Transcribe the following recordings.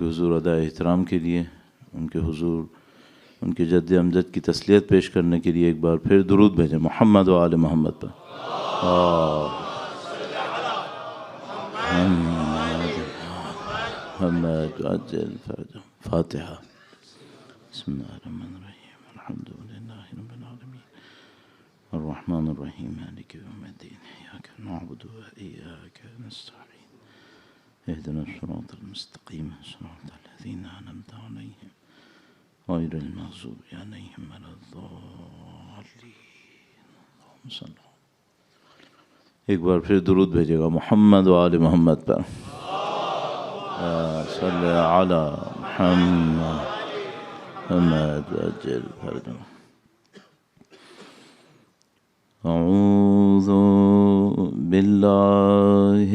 کے حضور ادائے احترام کے لیے، ان کے حضور ان کے جد امجد کی تسلیت پیش کرنے کے لیے ایک بار پھر درود بھیجیں محمد و آل محمد پر۔ محمد عجل فرجہ۔ فاتحہ۔ بسم اللہ الرحمن الرحیم الحمد للہ رب العالمین الرحمن الرحیم مالک یوم الدین ایاک نعبد و ایاک نستعین اهدنا الصراط المستقیم صراط الذین انعمت علیہم غیر المغضوب علیہم ولا الضالین۔ اللہم صل۔ ایک بار پھر درود بھیجے گا محمد و آل محمد پر۔ صلی علی محمد محمد عجل فرجہ۔ اعوذ باللہ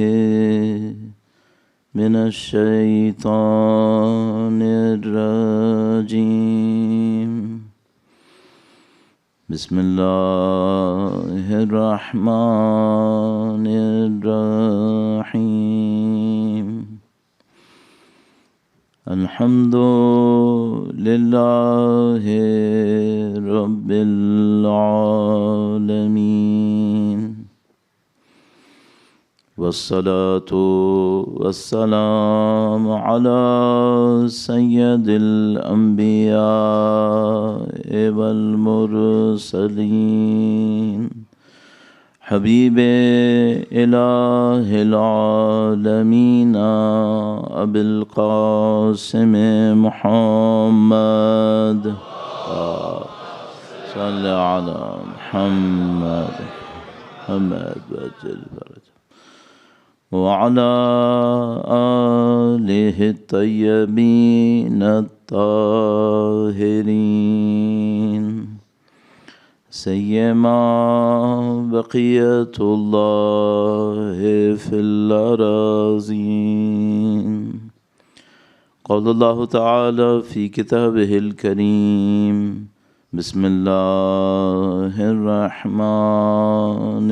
من الشیطان الرجیم، بسم اللہ الرحمن الرحیم، الحمد للہ رب العالمین، والصلاة والسلام على سید الانبیاء والمرسلین، حبیب الہ العالمین ابی القاسم محمد، صلی علی محمد محمد وجل فرجہ، وعلى آلہ الطیبین الطاہرین، سیما بقیت اللہ فی الأراضین۔ قال اللہ تعالی فی کتابہ الکریم، بسم اللہ الرحمن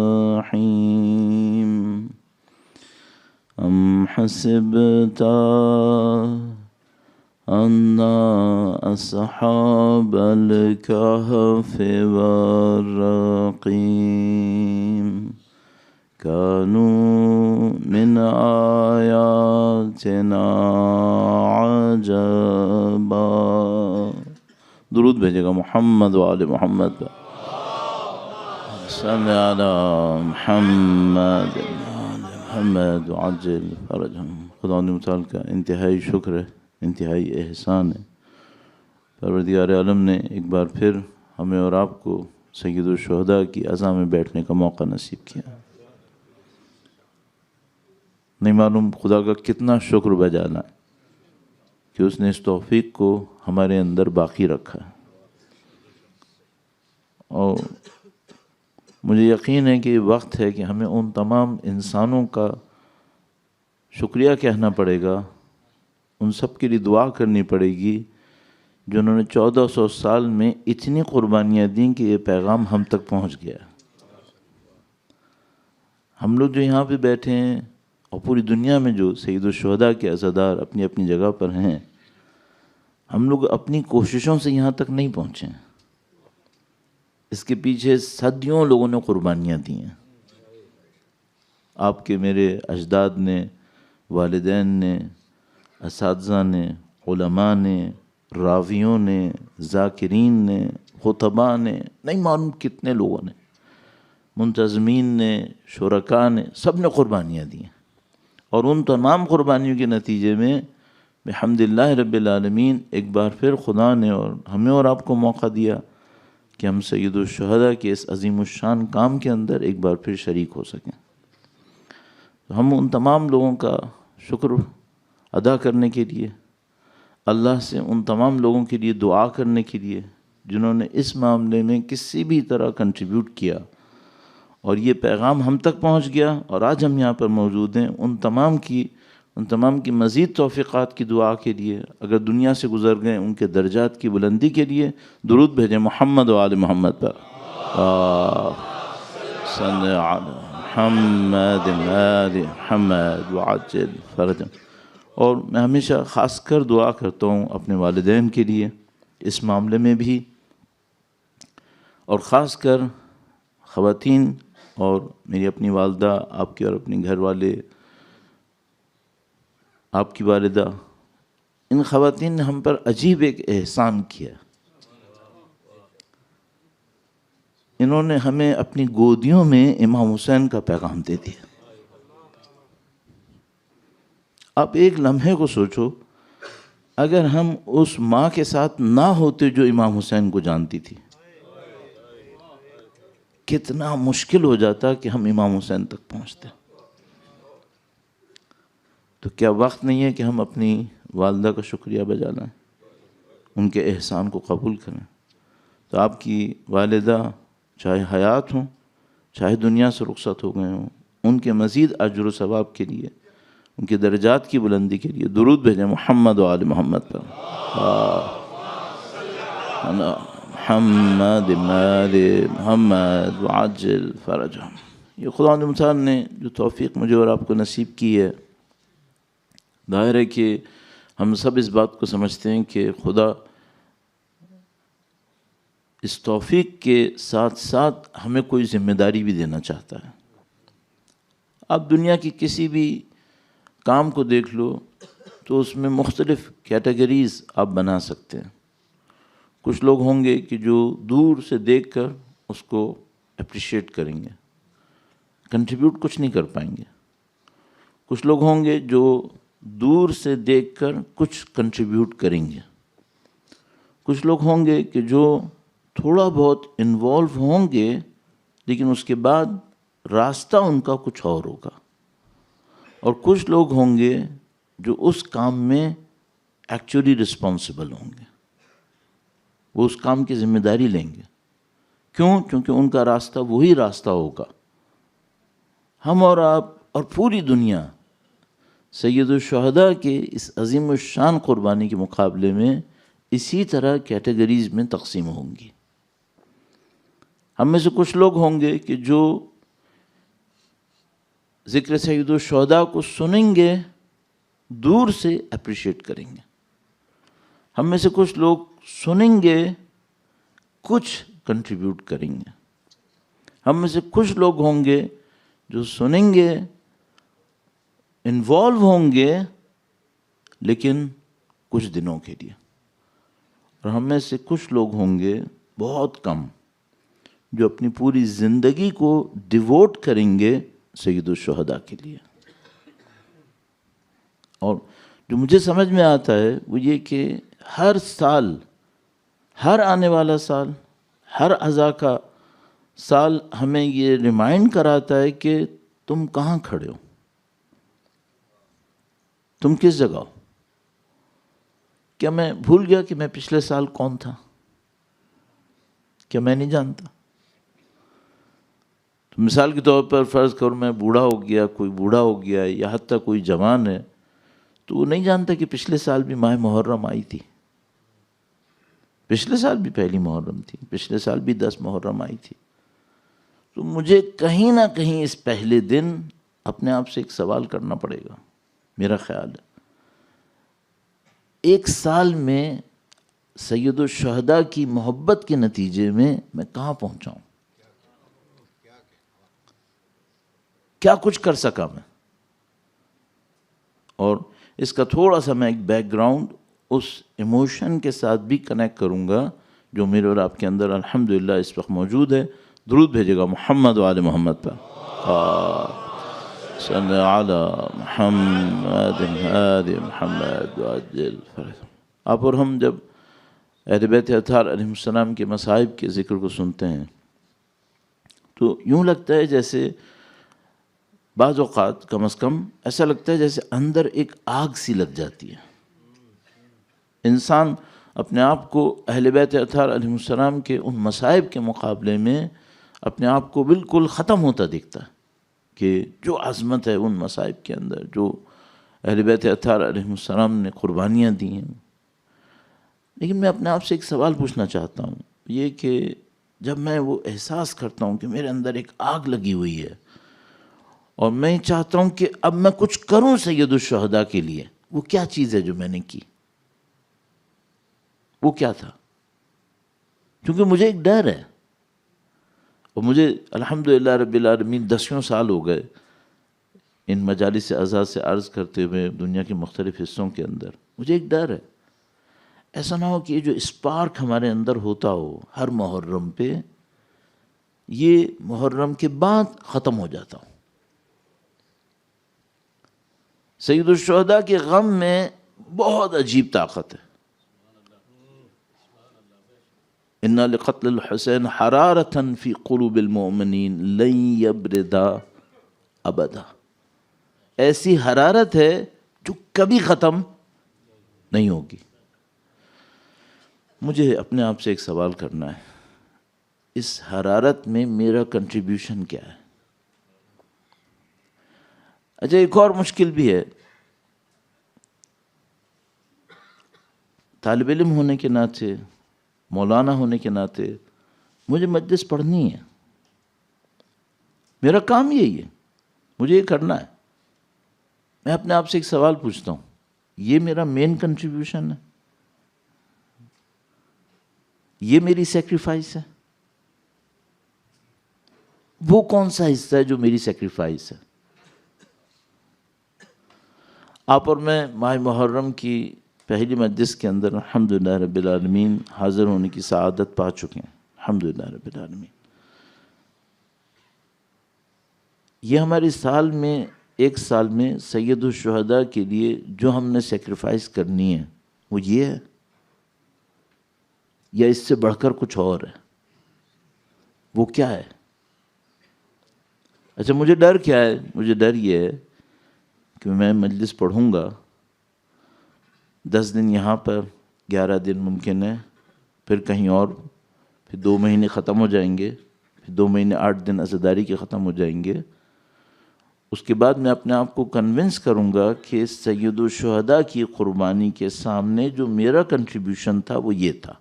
الرحیم، ام حسبت ان اصحاب الکہف والرقیم كانوا من آیاتنا عجبا۔ درود بھیجے گا محمد و آل محمد پر۔ صلی علی محمد محمد وعجل فرجہم۔ خدا متعال کا انتہائی شکر ہے، انتہائی احسان ہے، پروردگار عالم نے ایک بار پھر ہمیں اور آپ کو سید الشہداء کی عزا میں بیٹھنے کا موقع نصیب کیا۔ نہیں معلوم خدا کا کتنا شکر بجانا ہے کہ اس نے اس توفیق کو ہمارے اندر باقی رکھا، اور مجھے یقین ہے کہ وقت ہے کہ ہمیں ان تمام انسانوں کا شکریہ کہنا پڑے گا، ان سب کے لیے دعا کرنی پڑے گی جنہوں نے 1400 سال میں اتنی قربانیاں دیں کہ یہ پیغام ہم تک پہنچ گیا۔ ہم لوگ جو یہاں پہ بیٹھے ہیں اور پوری دنیا میں جو سید الشہداء کے عزادار اپنی اپنی جگہ پر ہیں، ہم لوگ اپنی کوششوں سے یہاں تک نہیں پہنچے ہیں، اس کے پیچھے صدیوں لوگوں نے قربانیاں دی ہیں۔ آپ کے میرے اجداد نے، والدین نے، اساتذہ نے، علماء نے، راویوں نے، ذاکرین نے، خطباء نے، نہیں معلوم کتنے لوگوں نے، منتظمین نے، شرکاء نے، سب نے قربانیاں دی ہیں، اور ان تمام قربانیوں کے نتیجے میں بحمد اللہ رب العالمین ایک بار پھر خدا نے اور ہمیں اور آپ کو موقع دیا کہ ہم سید الشہداء کے اس عظیم الشان کام کے اندر ایک بار پھر شریک ہو سکیں۔ ہم ان تمام لوگوں کا شکر ادا کرنے کے لیے، اللہ سے ان تمام لوگوں کے لیے دعا کرنے کے لیے جنہوں نے اس معاملے میں کسی بھی طرح کنٹریبیوٹ کیا اور یہ پیغام ہم تک پہنچ گیا، اور آج ہم یہاں پر موجود ہیں، ان تمام کی مزید توفیقات کی دعا کے لیے، اگر دنیا سے گزر گئے ان کے درجات کی بلندی کے لیے درود بھیجیں محمد و آل محمد پر۔ صلی علی محمد آل محمد وعجل فرجہم۔ اور میں ہمیشہ خاص کر دعا کرتا ہوں اپنے والدین کے لیے اس معاملے میں بھی، اور خاص کر خواتین اور میری اپنی والدہ، آپ کے اور اپنے گھر والے، آپ کی والدہ، ان خواتین نے ہم پر عجیب ایک احسان کیا۔ انہوں نے ہمیں اپنی گودیوں میں امام حسین کا پیغام دے دیا۔ آپ ایک لمحے کو سوچو، اگر ہم اس ماں کے ساتھ نہ ہوتے جو امام حسین کو جانتی تھی، کتنا مشکل ہو جاتا کہ ہم امام حسین تک پہنچتے۔ تو کیا وقت نہیں ہے کہ ہم اپنی والدہ کا شکریہ بجا لائیں، ان کے احسان کو قبول کریں؟ تو آپ کی والدہ چاہے حیات ہوں، چاہے دنیا سے رخصت ہو گئے ہوں، ان کے مزید اجر و ثواب کے لیے، ان کے درجات کی بلندی کے لیے درود بھیجیں محمد و آل محمد پر۔ محمد آل محمد وعجل فرجہم۔ یہ خداوند متعال نے جو توفیق مجھے اور آپ کو نصیب کی ہے، ظاہر ہے کہ ہم سب اس بات کو سمجھتے ہیں کہ خدا اس توفیق کے ساتھ ساتھ ہمیں کوئی ذمہ داری بھی دینا چاہتا ہے۔ آپ دنیا کی کسی بھی کام کو دیکھ لو تو اس میں مختلف کیٹیگریز آپ بنا سکتے ہیں۔ کچھ لوگ ہوں گے کہ جو دور سے دیکھ کر اس کو اپریشیٹ کریں گے، کنٹریبیوٹ کچھ نہیں کر پائیں گے۔ کچھ لوگ ہوں گے جو دور سے دیکھ کر کچھ کنٹریبیوٹ کریں گے۔ کچھ لوگ ہوں گے کہ جو تھوڑا بہت انوالو ہوں گے، لیکن اس کے بعد راستہ ان کا کچھ اور ہوگا۔ اور کچھ لوگ ہوں گے جو اس کام میں ایکچولی رسپانسبل ہوں گے، وہ اس کام کی ذمہ داری لیں گے۔ کیوں؟ کیونکہ ان کا راستہ وہی راستہ ہوگا۔ ہم اور آپ اور پوری دنیا سید الشہداء کے اس عظیم الشان قربانی کے مقابلے میں اسی طرح کیٹیگریز میں تقسیم ہوں گی۔ ہم میں سے کچھ لوگ ہوں گے کہ جو ذکر سید الشہداء کو سنیں گے، دور سے اپریشیٹ کریں گے۔ ہم میں سے کچھ لوگ سنیں گے، کچھ کنٹریبیوٹ کریں گے۔ ہم میں سے کچھ لوگ ہوں گے جو سنیں گے، انوالو ہوں گے، لیکن کچھ دنوں کے لیے۔ اور ہم میں سے کچھ لوگ ہوں گے، بہت کم، جو اپنی پوری زندگی کو ڈیووٹ کریں گے سید الشہداء کے لیے۔ اور جو مجھے سمجھ میں آتا ہے وہ یہ کہ ہر سال، ہر آنے والا سال، ہر عزا کا سال ہمیں یہ ریمائنڈ کراتا ہے کہ تم کہاں کھڑے ہو، تم کس جگہ ہو۔ کیا میں بھول گیا کہ میں پچھلے سال کون تھا؟ کیا میں نہیں جانتا؟ تو مثال کے طور پر فرض کرو میں بوڑھا ہو گیا، کوئی بوڑھا ہو گیا، یا حتیٰ کوئی جوان ہے، تو وہ نہیں جانتا کہ پچھلے سال بھی ماہ محرم آئی تھی، پچھلے سال بھی پہلی محرم تھی، پچھلے سال بھی 10 محرم آئی تھی۔ تو مجھے کہیں نہ کہیں اس پہلے دن اپنے آپ سے ایک سوال کرنا پڑے گا۔ میرا خیال ہے ایک سال میں سید الشہداء کی محبت کے نتیجے میں کہاں پہنچا ہوں، کیا کچھ کر سکا میں۔ اور اس کا تھوڑا سا میں ایک بیک گراؤنڈ اس ایموشن کے ساتھ بھی کنیکٹ کروں گا جو میرے اور آپ کے اندر الحمدللہ اس وقت موجود ہے۔ درود بھیجے گا محمد و آل محمد پر۔ صلی علی محمد آل محمد وعجل فرجہم۔ آپ اور ہم جب اہل بیت اطہار علیہ السلام کے مصائب کے ذکر کو سنتے ہیں تو یوں لگتا ہے جیسے، بعض اوقات کم از کم ایسا لگتا ہے جیسے اندر ایک آگ سی لگ جاتی ہے۔ انسان اپنے آپ کو اہل بیت اطہار علیہ السلام کے ان مصائب کے مقابلے میں اپنے آپ کو بالکل ختم ہوتا دیکھتا ہے کہ جو عظمت ہے ان مصائب کے اندر، جو اہل بیت اطہار علیہ السلام نے قربانیاں دی ہیں۔ لیکن میں اپنے آپ سے ایک سوال پوچھنا چاہتا ہوں، یہ کہ جب میں وہ احساس کرتا ہوں کہ میرے اندر ایک آگ لگی ہوئی ہے اور میں چاہتا ہوں کہ اب میں کچھ کروں سید الشہداء کے لیے، وہ کیا چیز ہے جو میں نے کی؟ وہ کیا تھا؟ کیونکہ مجھے ایک ڈر ہے، اور مجھے الحمدللہ رب العالمین 10 سال ہو گئے ان مجالس اعزاز سے عرض کرتے ہوئے دنیا کے مختلف حصوں کے اندر، مجھے ایک ڈر ہے ایسا نہ ہو کہ یہ جو اسپارک ہمارے اندر ہوتا ہو ہر محرم پہ، یہ محرم کے بعد ختم ہو جاتا ہو۔ سید الشہداء کے غم میں بہت عجیب طاقت ہے۔ ان لقتل الحسین حرارۃ فی قلوب المؤمنین لن یبردا ابدا، ایسی حرارت ہے جو کبھی ختم نہیں ہوگی۔ مجھے اپنے آپ سے ایک سوال کرنا ہے، اس حرارت میں میرا کنٹریبیوشن کیا ہے؟ اچھا، ایک اور مشکل بھی ہے، طالب علم ہونے کے ناطے، مولانا ہونے کے ناطے مجھے مجلس پڑھنی ہے، میرا کام یہی ہے، مجھے یہ کرنا ہے۔ میں اپنے آپ سے ایک سوال پوچھتا ہوں، یہ میرا مین کنٹریبیوشن ہے؟ یہ میری سیکریفائس ہے؟ وہ کون سا حصہ ہے جو میری سیکریفائس ہے؟ آپ اور میں ماہ محرم کی پہلی مجلس کے اندر الحمدللہ رب العالمین حاضر ہونے کی سعادت پا چکے ہیں، الحمدللہ رب العالمین۔ یہ ہمارے سال میں، ایک سال میں سید الشہداء کے لیے جو ہم نے سیکریفائس کرنی ہے وہ یہ ہے، یا اس سے بڑھ کر کچھ اور ہے؟ وہ کیا ہے؟ اچھا، مجھے ڈر کیا ہے؟ مجھے ڈر یہ ہے کہ میں مجلس پڑھوں گا، 10 دن یہاں پر، 11 دن ممکن ہے، پھر کہیں اور، پھر 2 مہینے ختم ہو جائیں گے، پھر 2 مہینے 8 دن عزاداری کے ختم ہو جائیں گے۔ اس کے بعد میں اپنے آپ کو کنونس کروں گا کہ سید الشہداء کی قربانی کے سامنے جو میرا کنٹریبیوشن تھا وہ یہ تھا۔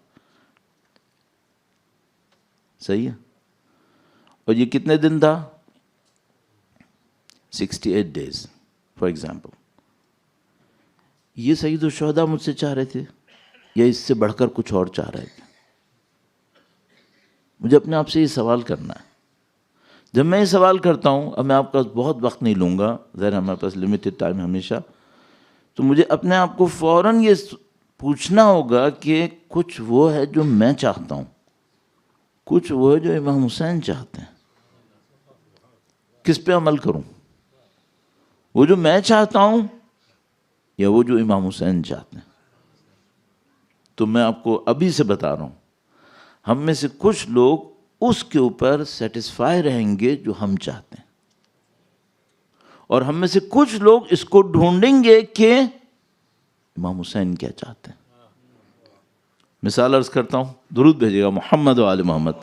صحیح ہے؟ اور یہ کتنے دن تھا؟ 68 days فار ایگزامپل۔ یہ سید الشہداء مجھ سے چاہ رہے تھے یا اس سے بڑھ کر کچھ اور چاہ رہے تھے؟ مجھے اپنے آپ سے یہ سوال کرنا ہے۔ جب میں یہ سوال کرتا ہوں، اب میں آپ کا بہت وقت نہیں لوں گا، ظاہر ہمارے پاس لمیٹڈ ٹائم ہمیشہ، تو مجھے اپنے آپ کو فوراً یہ پوچھنا ہوگا کہ کچھ وہ ہے جو میں چاہتا ہوں، کچھ وہ ہے جو امام حسین چاہتے ہیں، کس پہ عمل کروں؟ وہ جو میں چاہتا ہوں یا وہ جو امام حسین چاہتے ہیں؟ تو میں آپ کو ابھی سے بتا رہا ہوں، ہم میں سے کچھ لوگ اس کے اوپر سیٹسفائی رہیں گے جو ہم چاہتے ہیں، اور ہم میں سے کچھ لوگ اس کو ڈھونڈیں گے کہ امام حسین کیا چاہتے ہیں۔ مثال عرض کرتا ہوں، درود بھیجیے گا محمد و آل محمد،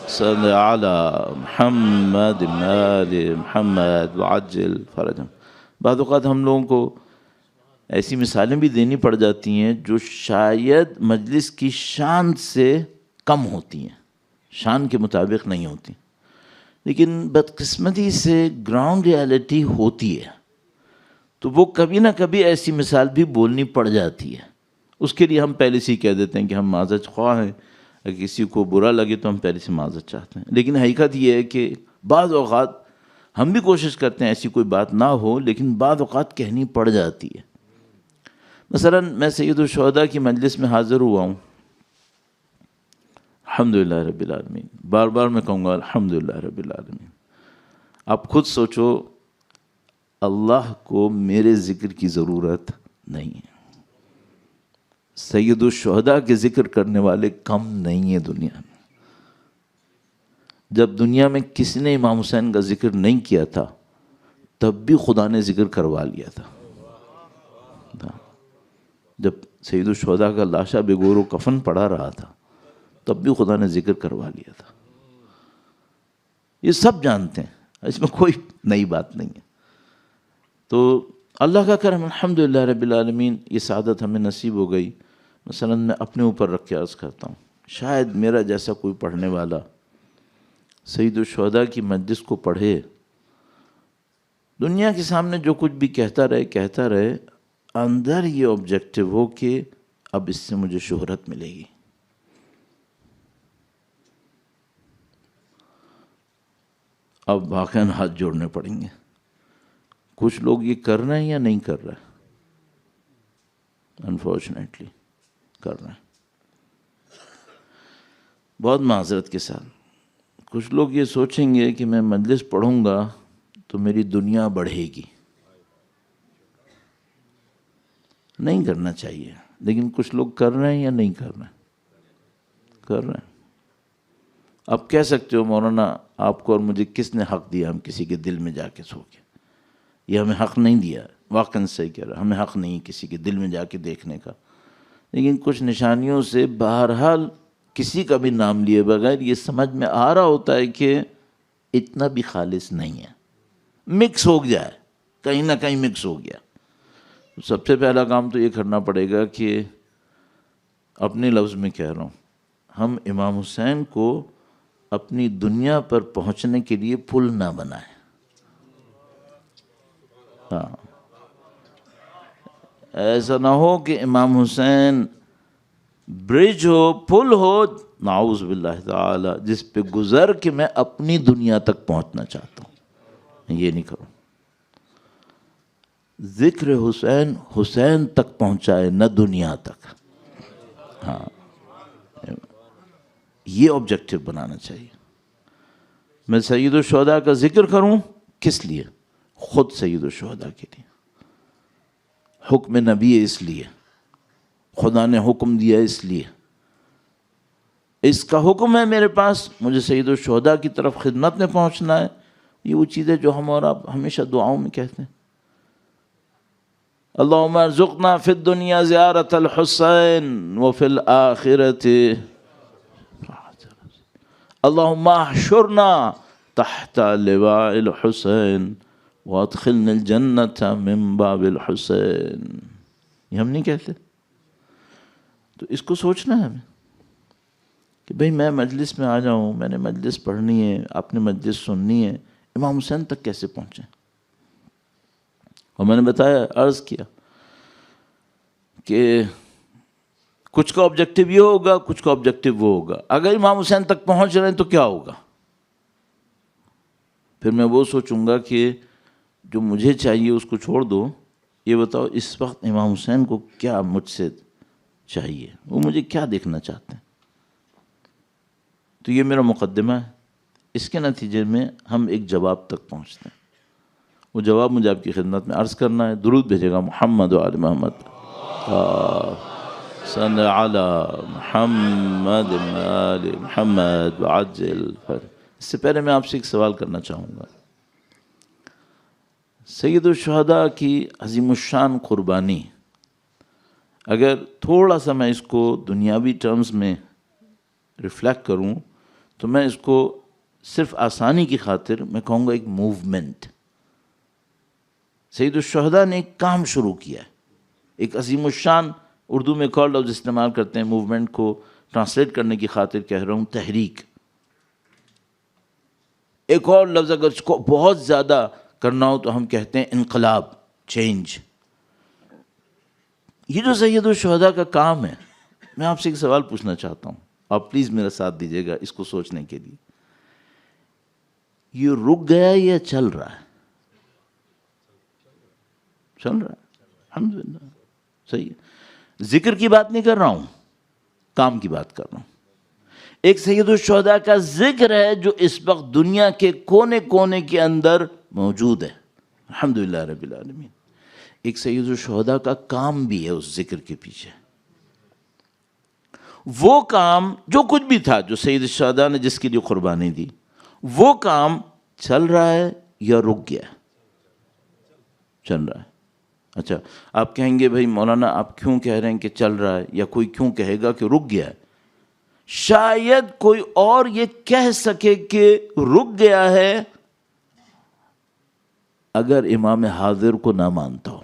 صلی علی محمد آل محمد وعجل فرجہم۔ بعض اوقات ہم لوگوں کو ایسی مثالیں بھی دینی پڑ جاتی ہیں جو شاید مجلس کی شان سے کم ہوتی ہیں، شان کے مطابق نہیں ہوتی، لیکن بدقسمتی سے گراؤنڈ ریالٹی ہوتی ہے، تو وہ کبھی نہ کبھی ایسی مثال بھی بولنی پڑ جاتی ہے۔ اس کے لیے ہم پہلے سے ہی کہہ دیتے ہیں کہ ہم معذرت خواہ ہیں، اگر کسی کو برا لگے تو ہم پہلے سے معذرت چاہتے ہیں، لیکن حقیقت یہ ہے کہ بعض اوقات ہم بھی کوشش کرتے ہیں ایسی کوئی بات نہ ہو، لیکن بعض اوقات کہنی پڑ جاتی ہے۔ مثلا میں سید الشہداء کی مجلس میں حاضر ہوا ہوں، الحمدللہ رب العالمین، بار بار میں کہوں گا الحمدللہ رب العالمین۔ آپ خود سوچو، اللہ کو میرے ذکر کی ضرورت نہیں ہے، سید الشہداء کے ذکر کرنے والے کم نہیں ہیں دنیا میں۔ جب دنیا میں کسی نے امام حسین کا ذکر نہیں کیا تھا، تب بھی خدا نے ذکر کروا لیا تھا۔ جب سید الشہداء کا لاشا بے گور و کفن پڑا رہا تھا، تب بھی خدا نے ذکر کروا لیا تھا۔ یہ سب جانتے ہیں، اس میں کوئی نئی بات نہیں ہے۔ تو اللہ کا کرم، الحمدللہ رب العالمین، یہ سعادت ہمیں نصیب ہو گئی۔ مثلا میں اپنے اوپر رکھ کے عرض کرتا ہوں، شاید میرا جیسا کوئی پڑھنے والا سید الشہداء کی مجلس کو پڑھے دنیا کے سامنے جو کچھ بھی کہتا رہے، اندر یہ آبجیکٹو ہو کہ اب اس سے مجھے شہرت ملے گی. اب واقعاً ہاتھ جوڑنے پڑیں گے. کچھ لوگ یہ کر رہے ہیں یا نہیں کر رہے؟ انفارچونیٹلی کر رہے ہیں. بہت معذرت کے ساتھ کچھ لوگ یہ سوچیں گے کہ میں مجلس پڑھوں گا تو میری دنیا بڑھے گی. نہیں کرنا چاہیے، لیکن کچھ لوگ کر رہے ہیں یا نہیں کر رہے ہیں؟ کر رہے ہیں. اب کہہ سکتے ہو مولانا آپ کو اور مجھے کس نے حق دیا ہم کسی کے دل میں جا کے سو کے؟ یہ ہمیں حق نہیں دیا. واقعاً صحیح کہہ رہا، ہمیں حق نہیں کسی کے دل میں جا کے دیکھنے کا. لیکن کچھ نشانیوں سے بہرحال کسی کا بھی نام لیے بغیر یہ سمجھ میں آ رہا ہوتا ہے کہ اتنا بھی خالص نہیں ہے، مکس ہو گیا ہے، کہیں نہ کہیں مکس ہو گیا. سب سے پہلا کام تو یہ کرنا پڑے گا کہ اپنے لفظ میں کہہ رہا ہوں، ہم امام حسین کو اپنی دنیا پر پہنچنے کے لیے پل نہ بنائیں. ہاں، ایسا نہ ہو کہ امام حسین برج ہو، پل ہو، نعوذ باللہ تعالی، جس پہ گزر کے میں اپنی دنیا تک پہنچنا چاہتا ہوں. یہ نہیں کروں. ذکر حسین حسین تک پہنچائے، نہ دنیا تک. ہاں، یہ آبجیکٹو بنانا چاہیے. میں سید الشہداء کا ذکر کروں کس لیے؟ خود سید الشہداء کے لیے. حکم نبی ہے اس لیے، خدا نے حکم دیا اس لیے، اس کا حکم ہے میرے پاس، مجھے سید الشہداء کی طرف خدمت میں پہنچنا ہے. یہ وہ چیزیں جو ہم اور آپ ہمیشہ دعاؤں میں کہتے ہیں. اللہم ارزقنا فی الدنیا زیارت الحسین وفی الآخرت اللہم احشرنا تحت لواء الحسین وادخلنا الجنت من باب الحسین. یہ ہم نہیں کہتے. تو اس کو سوچنا ہے ہمیں کہ بھئی میں مجلس میں آ جاؤں، میں نے مجلس پڑھنی ہے، آپ نے مجلس سننی ہے، امام حسین تک کیسے پہنچیں؟ اور میں نے بتایا، عرض کیا کہ کچھ کا آبجیکٹو یہ ہوگا، کچھ کا آبجیکٹو وہ ہوگا. اگر امام حسین تک پہنچ رہے ہیں تو کیا ہوگا؟ پھر میں وہ سوچوں گا کہ جو مجھے چاہیے اس کو چھوڑ دو. یہ بتاؤ اس وقت امام حسین کو کیا مجھ سے چاہیے، وہ مجھے کیا دیکھنا چاہتے ہیں. تو یہ میرا مقدمہ ہے. اس کے نتیجے میں ہم ایک جواب تک پہنچتے ہیں. وہ جواب مجھے آپ کی خدمت میں عرض کرنا ہے. درود بھیجے گا محمد و آل محمد، صلی علی محمد و آل محمد وعجل. اس سے پہلے میں آپ سے ایک سوال کرنا چاہوں گا. سید الشہداء کی عظیم الشان قربانی، اگر تھوڑا سا میں اس کو دنیاوی ٹرمز میں ریفلیکٹ کروں تو میں اس کو صرف آسانی کی خاطر میں کہوں گا ایک موومنٹ. سید الشہداء نے ایک کام شروع کیا ہے. ایک عظیم الشان، اردو میں ایک اور لفظ استعمال کرتے ہیں موومنٹ کو ٹرانسلیٹ کرنے کی خاطر کہہ رہا ہوں، تحریک. ایک اور لفظ اگر اس کو بہت زیادہ کرنا ہو تو ہم کہتے ہیں انقلاب، چینج. یہ جو سید الشہداء کا کام ہے، میں آپ سے ایک سوال پوچھنا چاہتا ہوں، آپ پلیز میرا ساتھ دیجیے گا اس کو سوچنے کے لیے. یہ رک گیا یا چل رہا ہے؟ چل رہا ہے، الحمدللہ. صحیح ہے. ذکر کی بات نہیں کر رہا ہوں، کام کی بات کر رہا ہوں. ایک سید الشہداء کا ذکر ہے جو اس وقت دنیا کے کونے کونے کے اندر موجود ہے، الحمدللہ رب العالمین. ایک سید الشہداء کا کام بھی ہے اس ذکر کے پیچھے. وہ کام جو کچھ بھی تھا جو سید الشہداء نے جس کے لیے قربانی دی، وہ کام چل رہا ہے یا رک گیا؟ چل رہا ہے. اچھا، آپ کہیں گے بھائی مولانا آپ کیوں کہہ رہے ہیں کہ چل رہا ہے، یا کوئی کیوں کہے گا کہ رک گیا ہے؟ شاید کوئی اور یہ کہہ سکے کہ رک گیا ہے اگر امام حاضر کو نہ مانتا ہو.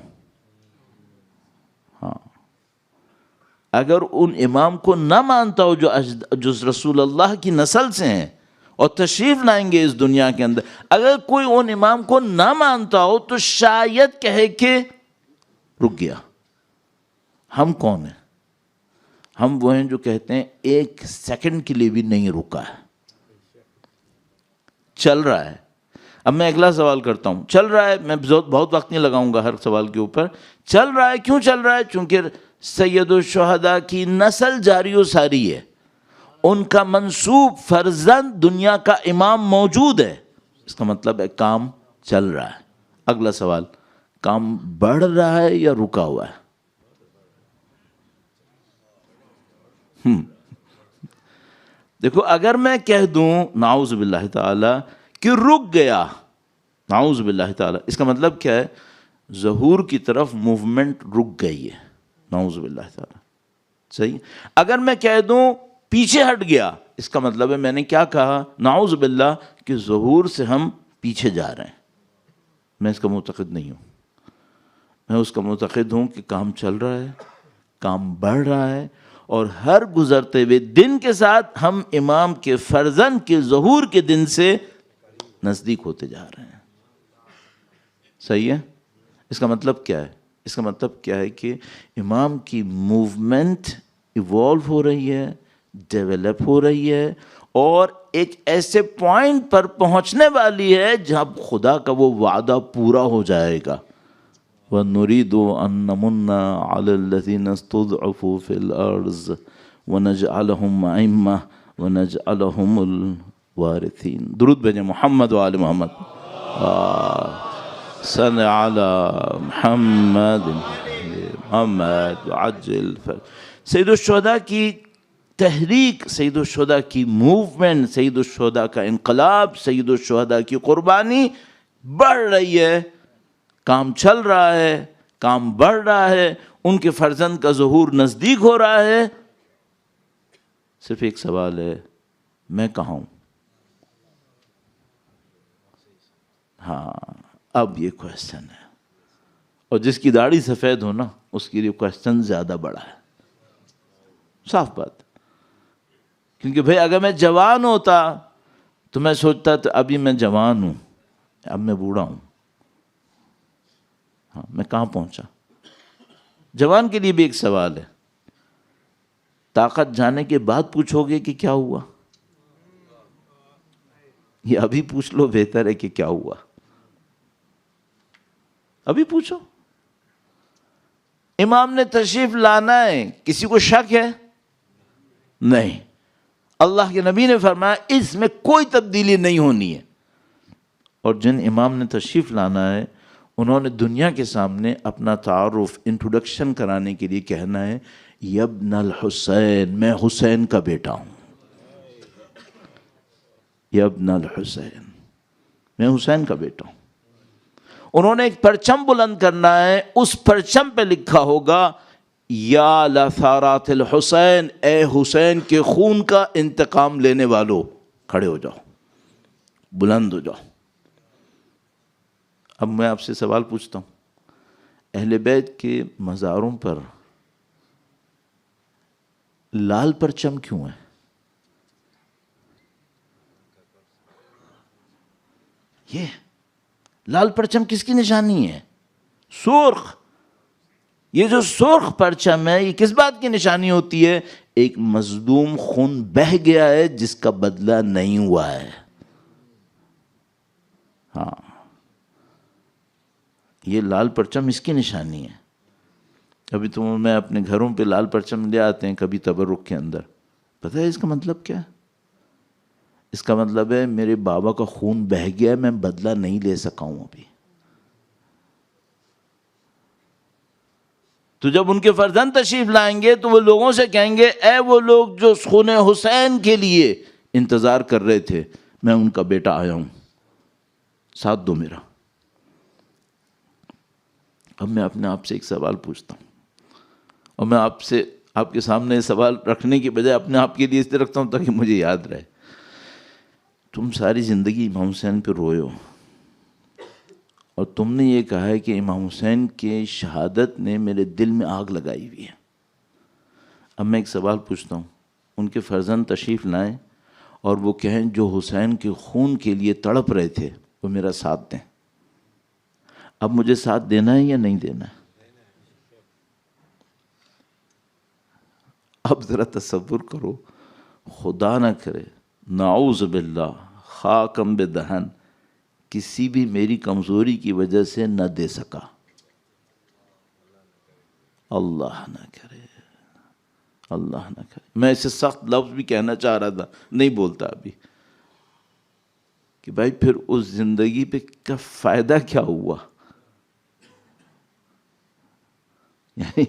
ہاں، اگر ان امام کو نہ مانتا ہو جو رسول اللہ کی نسل سے ہیں، اور تشریف لائیں گے اس دنیا کے اندر. اگر کوئی ان امام کو نہ مانتا ہو تو شاید کہے کہ رک گیا. ہم کون ہیں؟ ہم وہ ہیں جو کہتے ہیں ایک سیکنڈ کے لیے بھی نہیں رکا ہے، چل رہا ہے. اب میں اگلا سوال کرتا ہوں. چل رہا ہے، میں بہت وقت نہیں لگاؤں گا ہر سوال کے اوپر. چل رہا ہے، کیوں چل رہا ہے؟ چونکہ سید الشہداء کی نسل جاری و ساری ہے، ان کا منسوب فرزند دنیا کا امام موجود ہے. اس کا مطلب ہے کام چل رہا ہے. اگلا سوال، کام بڑھ رہا ہے یا رکا ہوا ہے؟ دیکھو، اگر میں کہہ دوں نعوذ باللہ تعالی کہ رک گیا، نعوذ باللہ تعالی، اس کا مطلب کیا ہے؟ ظہور کی طرف موومنٹ رک گئی ہے. نعوذ باللہ تعالی. صحیح. اگر میں کہہ دوں پیچھے ہٹ گیا، اس کا مطلب ہے میں نے کیا کہا؟ نعوذ باللہ کہ ظہور سے ہم پیچھے جا رہے ہیں. میں اس کا معتقد نہیں ہوں. میں اس کا معتقد ہوں کہ کام چل رہا ہے، کام بڑھ رہا ہے، اور ہر گزرتے ہوئے دن کے ساتھ ہم امام کے فرزند کے ظہور کے دن سے نزدیک ہوتے جا رہے ہیں. صحیح ہے. اس کا مطلب کیا ہے؟ اس کا مطلب کیا ہے کہ امام کی موومنٹ ایوالو ہو رہی ہے، ڈیولپ ہو رہی ہے، اور ایک ایسے پوائنٹ پر پہنچنے والی ہے جب خدا کا وہ وعدہ پورا ہو جائے گا. وَنُرِيدُ أَن نَّمُنَّ عَلَى الَّذِينَ اسْتُضْعِفُوا فِي الْأَرْضِ وَنَجْعَلَهُمْ أَئِمَّةً وَنَجْعَلَهُمُ الْوَارِثِينَ. درود بھیجیں محمد و آل محمد. صلی علی محمد محمد وعجل. سید الشہداء کی تحریک، سید الشہداء کی موومنٹ، سید الشہداء کا انقلاب، سید الشہداء کی قربانی بڑھ رہی ہے. کام چل رہا ہے، کام بڑھ رہا ہے، ان کے فرزند کا ظہور نزدیک ہو رہا ہے. صرف ایک سوال ہے، میں کہاں ہوں؟ ہاں، اب یہ کویسچن ہے. اور جس کی داڑھی سفید ہو نا، اس کے لیے کویسچن زیادہ بڑا ہے. صاف بات. کیونکہ بھئی اگر میں جوان ہوتا تو میں سوچتا تو ابھی میں جوان ہوں، اب میں بوڑھا ہوں. ہاں، میں کہاں پہنچا؟ جوان کے لیے بھی ایک سوال ہے. طاقت جانے کے بعد پوچھو گے کہ کیا ہوا؟ یہ ابھی پوچھ لو، بہتر ہے کہ کیا ہوا. ابھی پوچھو. امام نے تشریف لانا ہے، کسی کو شک ہے؟ نہیں. اللہ کے نبی نے فرمایا اس میں کوئی تبدیلی نہیں ہونی ہے. اور جن امام نے تشریف لانا ہے، انہوں نے دنیا کے سامنے اپنا تعارف، انٹروڈکشن کرانے کے لیے کہنا ہے، یبن الحسین، میں حسین کا بیٹا ہوں. یبن الحسین، میں حسین کا بیٹا ہوں. انہوں نے ایک پرچم بلند کرنا ہے، اس پرچم پہ لکھا ہوگا یا لثارات الحسین، اے حسین کے خون کا انتقام لینے والو، کھڑے ہو جاؤ، بلند ہو جاؤ. اب میں آپ سے سوال پوچھتا ہوں، اہل بیت کے مزاروں پر لال پرچم کیوں ہے؟ یہ لال پرچم کس کی نشانی ہے؟ سرخ. یہ جو سرخ پرچم ہے، یہ کس بات کی نشانی ہوتی ہے؟ ایک مظلوم خون بہہ گیا ہے جس کا بدلہ نہیں ہوا ہے. ہاں، یہ لال پرچم اس کی نشانی ہے. کبھی تو میں اپنے گھروں پہ لال پرچم لے آتے ہیں، کبھی تبرک کے اندر. پتہ ہے اس کا مطلب کیا ہے؟ اس کا مطلب ہے میرے بابا کا خون بہہ گیا ہے، میں بدلہ نہیں لے سکا ہوں ابھی. تو جب ان کے فرزند تشریف لائیں گے تو وہ لوگوں سے کہیں گے، اے وہ لوگ جو خون حسین کے لیے انتظار کر رہے تھے، میں ان کا بیٹا آیا ہوں، ساتھ دو میرا. اب میں اپنے آپ سے ایک سوال پوچھتا ہوں، اور میں آپ کے سامنے سوال رکھنے کی بجائے اپنے آپ کے لیے اس طرح رکھتا ہوں تاکہ مجھے یاد رہے. تم ساری زندگی امام حسین پہ روئے ہو، اور تم نے یہ کہا ہے کہ امام حسین کے شہادت نے میرے دل میں آگ لگائی ہوئی ہے. اب میں ایک سوال پوچھتا ہوں، ان کے فرزند تشریف لائیں اور وہ کہیں جو حسین کے خون کے لیے تڑپ رہے تھے وہ میرا ساتھ دیں. اب مجھے ساتھ دینا ہے یا نہیں دینا ہے؟ اب ذرا تصور کرو، خدا نہ کرے، نعوذ باللہ، خاکم بدہن، کسی بھی میری کمزوری کی وجہ سے نہ دے سکا، اللہ نہ کرے، اللہ نہ کرے. میں اسے سخت لفظ بھی کہنا چاہ رہا تھا، نہیں بولتا ابھی، کہ بھائی پھر اس زندگی پہ کا فائدہ کیا ہوا؟ یعنی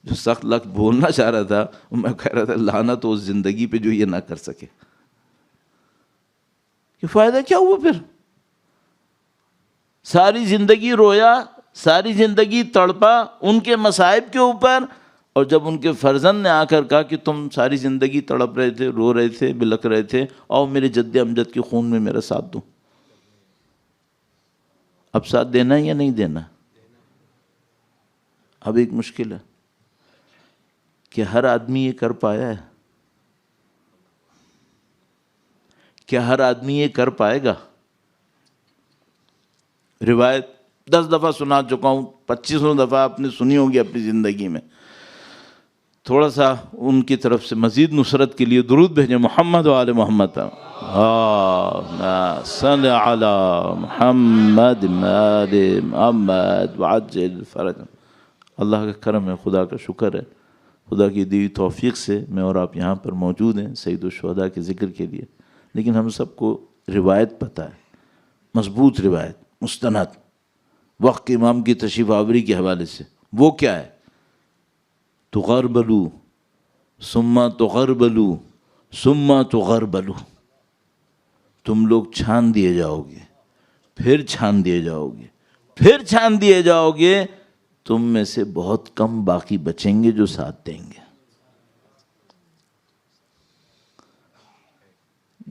جو سخت لفظ بولنا چاہ رہا تھا میں کہہ رہا تھا لعنت تو اس زندگی پہ جو یہ نہ کر سکے. کہ فائدہ کیا ہوا پھر؟ ساری زندگی رویا، ساری زندگی تڑپا ان کے مصائب کے اوپر، اور جب ان کے فرزند نے آ کر کہا کہ تم ساری زندگی تڑپ رہے تھے، رو رہے تھے، بلک رہے تھے، اور میرے جد امجد کے خون میں میرا ساتھ دو. اب ساتھ دینا ہے یا نہیں دینا؟ اب ایک مشکل ہے کہ ہر آدمی یہ کر پایا ہے؟ کیا ہر آدمی یہ کر پائے گا؟ روایت 10 دفعہ سنا چکا ہوں، 25 دفعہ آپ نے سنی ہوگی اپنی زندگی میں. تھوڑا سا ان کی طرف سے مزید نصرت کے لیے درود بھیجیں. محمد و آل محمد، صلی علی محمد آل محمد وعجل فرج. اللہ کا کرم ہے، خدا کا شکر ہے، خدا کی دی توفیق سے میں اور آپ یہاں پر موجود ہیں سید الشہداء کے ذکر کے لیے. لیکن ہم سب کو روایت پتہ ہے، مضبوط روایت، مستند، وقت کے امام کی تشریف آوری کے حوالے سے. وہ کیا ہے؟ تغربلوا ثم تغربلوا ثم تغربلوا، تم لوگ چھان دیے جاؤ گے، پھر چھان دیے جاؤ گے، پھر چھان دیے جاؤ گے، تم میں سے بہت کم باقی بچیں گے جو ساتھ دیں گے.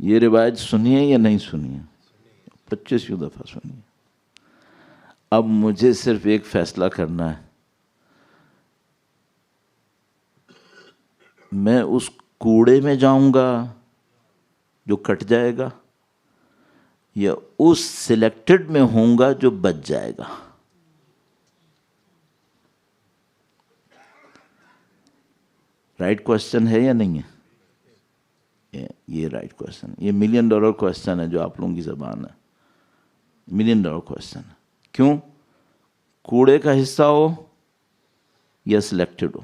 یہ روایت سنیے یا نہیں سنیے؟ 25 دفعہ سنیے. اب مجھے صرف ایک فیصلہ کرنا ہے، میں اس کوڑے میں جاؤں گا جو کٹ جائے گا، یا اس سلیکٹڈ میں ہوں گا جو بچ جائے گا. رائٹ کوشچن ہے یا نہیں ہے؟ یہ رائٹ کوشچن، یہ $1 ملین کوشچن ہے جو آپ لوگوں کی زبان ہے. $1 ملین کوشچن. کیوں؟ کوڑے کا حصہ ہو یا سلیکٹڈ ہو.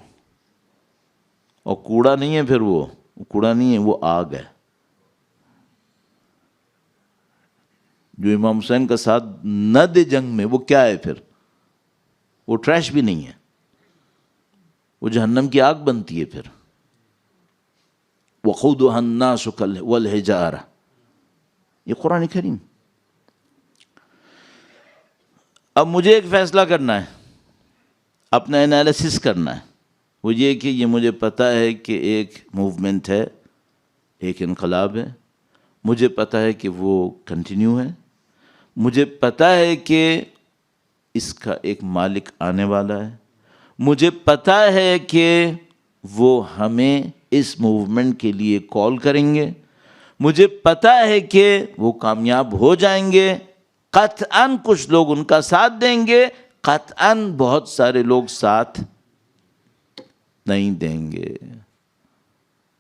اور کوڑا نہیں ہے، پھر وہ کوڑا نہیں ہے، وہ آگ ہے. جو امام حسین کا ساتھ نہ دے جنگ میں، وہ کیا ہے پھر؟ وہ ٹریش بھی نہیں ہے، وہ جہنم کی آگ بنتی ہے پھر. وَقُودُهَا النَّاسُ وَالْحِجَارَةُ، یہ قرآن کریم. اب مجھے ایک فیصلہ کرنا ہے، اپنا انالیسس کرنا ہے. وہ یہ کہ یہ مجھے پتہ ہے کہ ایک موومنٹ ہے، ایک انقلاب ہے، مجھے پتہ ہے کہ وہ کنٹینیو ہے، مجھے پتہ ہے کہ اس کا ایک مالک آنے والا ہے، مجھے پتہ ہے کہ وہ ہمیں اس موومنٹ کے لیے کال کریں گے، مجھے پتہ ہے کہ وہ کامیاب ہو جائیں گے. قطعاً کچھ لوگ ان کا ساتھ دیں گے، قطعاً بہت سارے لوگ ساتھ نہیں دیں گے.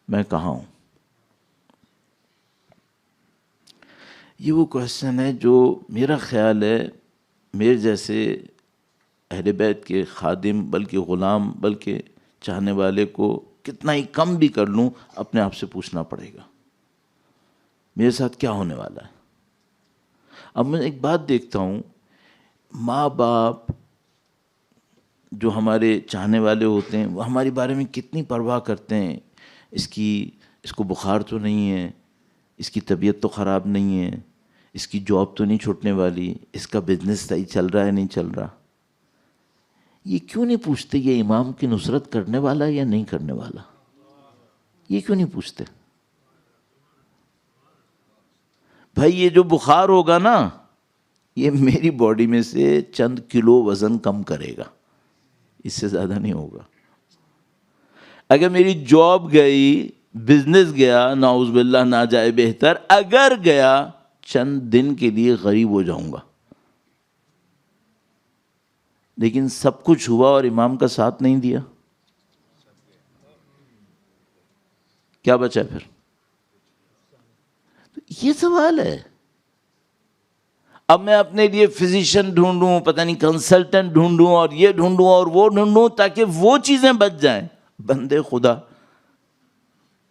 میں کہاں ہوں؟ یہ وہ کوشچن ہے جو میرا خیال ہے میرے جیسے اہل بیت کے خادم، بلکہ غلام، بلکہ چاہنے والے کو کتنا ہی کم بھی کر لوں اپنے آپ سے پوچھنا پڑے گا میرے ساتھ کیا ہونے والا ہے. اب میں ایک بات دیکھتا ہوں، ماں باپ جو ہمارے چاہنے والے ہوتے ہیں وہ ہمارے بارے میں کتنی پرواہ کرتے ہیں. اس کو بخار تو نہیں ہے، اس کی طبیعت تو خراب نہیں ہے، اس کی جاب تو نہیں چھوٹنے والی، اس کا بزنس صحیح چل رہا ہے نہیں چل رہا. یہ کیوں نہیں پوچھتے یہ امام کی نصرت کرنے والا ہے یا نہیں کرنے والا؟ یہ کیوں نہیں پوچھتے؟ بھائی یہ جو بخار ہوگا نا، یہ میری باڈی میں سے چند کلو وزن کم کرے گا، اس سے زیادہ نہیں ہوگا. اگر میری جاب گئی بزنس گیا نعوذ باللہ نہ جائے بہتر، اگر گیا چند دن کے لیے غریب ہو جاؤں گا. لیکن سب کچھ ہوا اور امام کا ساتھ نہیں دیا، کیا بچا پھر؟ یہ سوال ہے. اب میں اپنے لیے فزیشین ڈھونڈوں، پتہ نہیں کنسلٹنٹ ڈھونڈوں، اور یہ ڈھونڈوں اور وہ ڈھونڈوں تاکہ وہ چیزیں بچ جائیں. بندے خدا،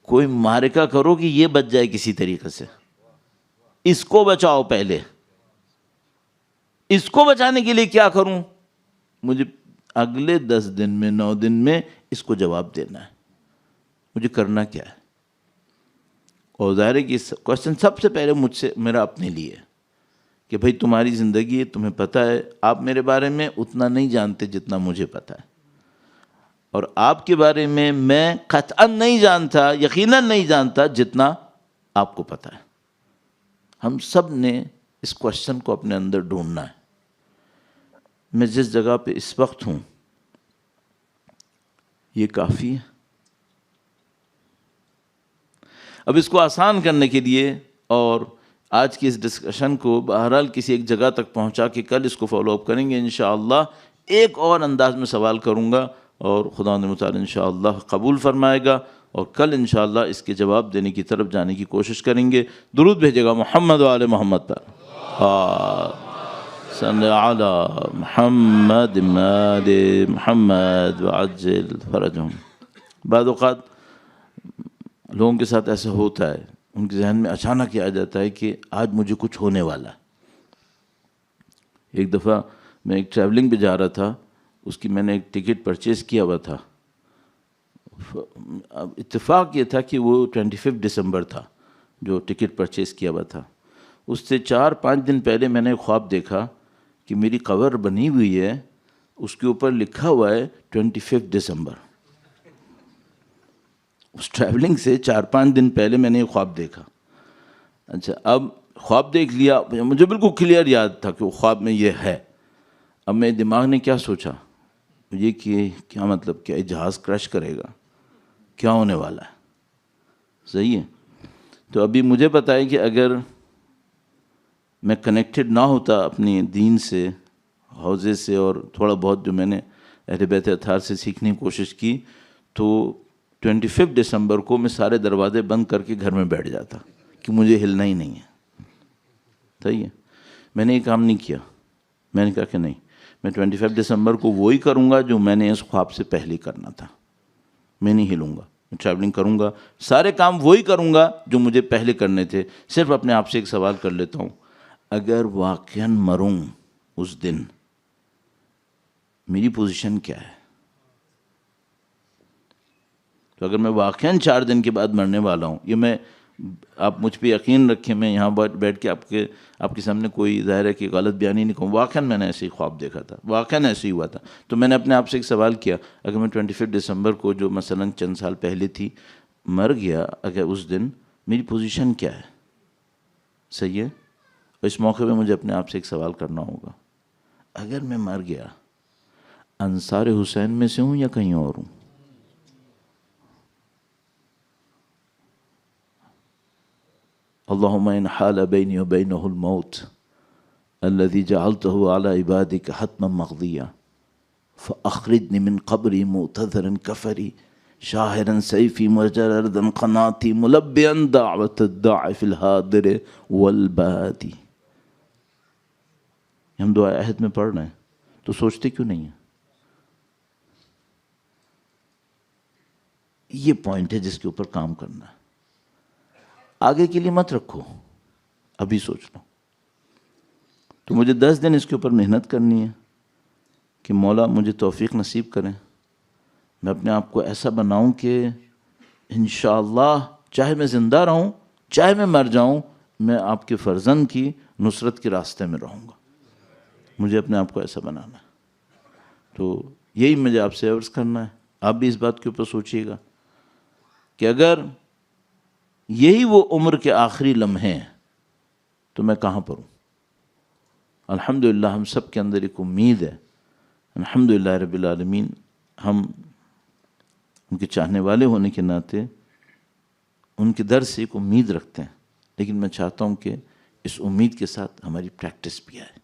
کوئی معرکہ کرو کہ یہ بچ جائے کسی طریقے سے، اس کو بچاؤ. پہلے اس کو بچانے کے لیے کیا کروں؟ مجھے اگلے 10 دن میں 9 دن میں اس کو جواب دینا ہے، مجھے کرنا کیا ہے. اور ظاہر ہے کہ کوشچن سب سے پہلے مجھ سے میرا اپنے لیے ہے کہ بھئی تمہاری زندگی ہے، تمہیں پتہ ہے، آپ میرے بارے میں اتنا نہیں جانتے جتنا مجھے پتہ ہے، اور آپ کے بارے میں قطعاً نہیں جانتا، یقیناً نہیں جانتا جتنا آپ کو پتہ ہے. ہم سب نے اس کوشچن کو اپنے اندر ڈھونڈنا ہے. میں جس جگہ پہ اس وقت ہوں یہ کافی ہے. اب اس کو آسان کرنے کے لیے اور آج کی اس ڈسکشن کو بہرحال کسی ایک جگہ تک پہنچا کے کل اس کو فالو اپ کریں گے انشاءاللہ. ایک اور انداز میں سوال کروں گا اور خدا متعال انشاءاللہ قبول فرمائے گا، اور کل انشاءاللہ اس کے جواب دینے کی طرف جانے کی کوشش کریں گے. درود بھیجے گا محمد و آل محمد پر. صلی علی محمد آل محمد وعجل فرجہم. بعض اوقات لوگوں کے ساتھ ایسا ہوتا ہے، ان کے ذہن میں اچانک یہ آ جاتا ہے کہ آج مجھے کچھ ہونے والا ہے. ایک دفعہ میں ایک ٹریولنگ پہ جا رہا تھا، اس کی میں نے ایک ٹکٹ پرچیز کیا ہوا تھا. اتفاق یہ تھا کہ وہ 25 دسمبر تھا جو ٹکٹ پرچیز کیا ہوا تھا. اس سے 4-5 دن پہلے میں نے ایک خواب دیکھا کہ میری قبر بنی ہوئی ہے، اس کے اوپر لکھا ہوا ہے 25 دسمبر. اس ٹریولنگ سے 4-5 دن پہلے میں نے ایک خواب دیکھا. اچھا، اب خواب دیکھ لیا، مجھے بالکل کلیئر یاد تھا کہ وہ خواب میں یہ ہے. اب میرے دماغ نے کیا سوچا، یہ کہ کیا مطلب، کیا جہاز کرش کرے گا، کیا ہونے والا ہے. صحیح ہے. تو ابھی مجھے بتائیں کہ اگر میں کنیکٹڈ نہ ہوتا اپنی دین سے، حوزے سے، اور تھوڑا بہت جو میں نے اہل بیت اطہار سے سیکھنے کی کوشش کی، تو 25 دسمبر کو میں سارے دروازے بند کر کے گھر میں بیٹھ جاتا کہ مجھے ہلنا ہی نہیں ہے. صحیح ہے. میں نے یہ کام نہیں کیا. میں نے کہا کہ نہیں، میں 25 دسمبر کو وہی کروں گا جو میں نے اس خواب سے پہلے کرنا تھا. میں نہیں ہلوں گا، میں ٹریولنگ کروں گا، سارے کام وہی کروں گا جو مجھے پہلے کرنے تھے. صرف اپنے آپ سے ایک سوال کر لیتا ہوں، اگر واقعاً مروں اس دن، میری پوزیشن کیا ہے؟ تو اگر میں واقعاً 4 دن کے بعد مرنے والا ہوں، یہ میں، آپ مجھ پہ یقین رکھیں، میں یہاں بیٹھ کے آپ کے سامنے کوئی ظاہر ہے کہ غلط بیانی نہیں کہوں، واقعاً میں نے ایسے ہی خواب دیکھا تھا، واقعاً ایسے ہی ہوا تھا. تو میں نے اپنے آپ سے ایک سوال کیا، اگر میں 25 دسمبر کو جو مثلاً چند سال پہلے تھی مر گیا، اگر اس دن میری پوزیشن کیا ہے؟ صحیح ہے. اس موقع پہ مجھے اپنے آپ سے ایک سوال کرنا ہوگا، اگر میں مر گیا انصار حسین میں سے ہوں یا کہیں اور ہوں؟ اللہم ان حال بینی و بینہ الموت الذی جعلتہ علی عبادک حتما مقضیا فاخرجنی من قبری معتذرا کفری شاہرا سیفی مجردا قناتی ملبیا دعوت الداع فی الحاضر والبادی. ہم دعا عہد میں پڑھ رہے ہیں تو سوچتے کیوں نہیں ہیں؟ یہ پوائنٹ ہے جس کے اوپر کام کرنا ہے. آگے کے لیے مت رکھو، ابھی سوچ لو. تو مجھے 10 دن اس کے اوپر محنت کرنی ہے کہ مولا مجھے توفیق نصیب کریں، میں اپنے آپ کو ایسا بناؤں کہ انشاءاللہ چاہے میں زندہ رہوں چاہے میں مر جاؤں، میں آپ کے فرزند کی نصرت کے راستے میں رہوں گا. مجھے اپنے آپ کو ایسا بنانا ہے. تو یہی مجھے آپ سے عرض کرنا ہے. آپ بھی اس بات کے اوپر سوچیے گا کہ اگر یہی وہ عمر کے آخری لمحے ہیں تو میں کہاں پر ہوں؟ الحمدللہ ہم سب کے اندر ایک امید ہے، الحمدللہ رب العالمین. ہم ان کے چاہنے والے ہونے کے ناطے ان کے در سے ایک امید رکھتے ہیں، لیکن میں چاہتا ہوں کہ اس امید کے ساتھ ہماری پریکٹس بھی آئے.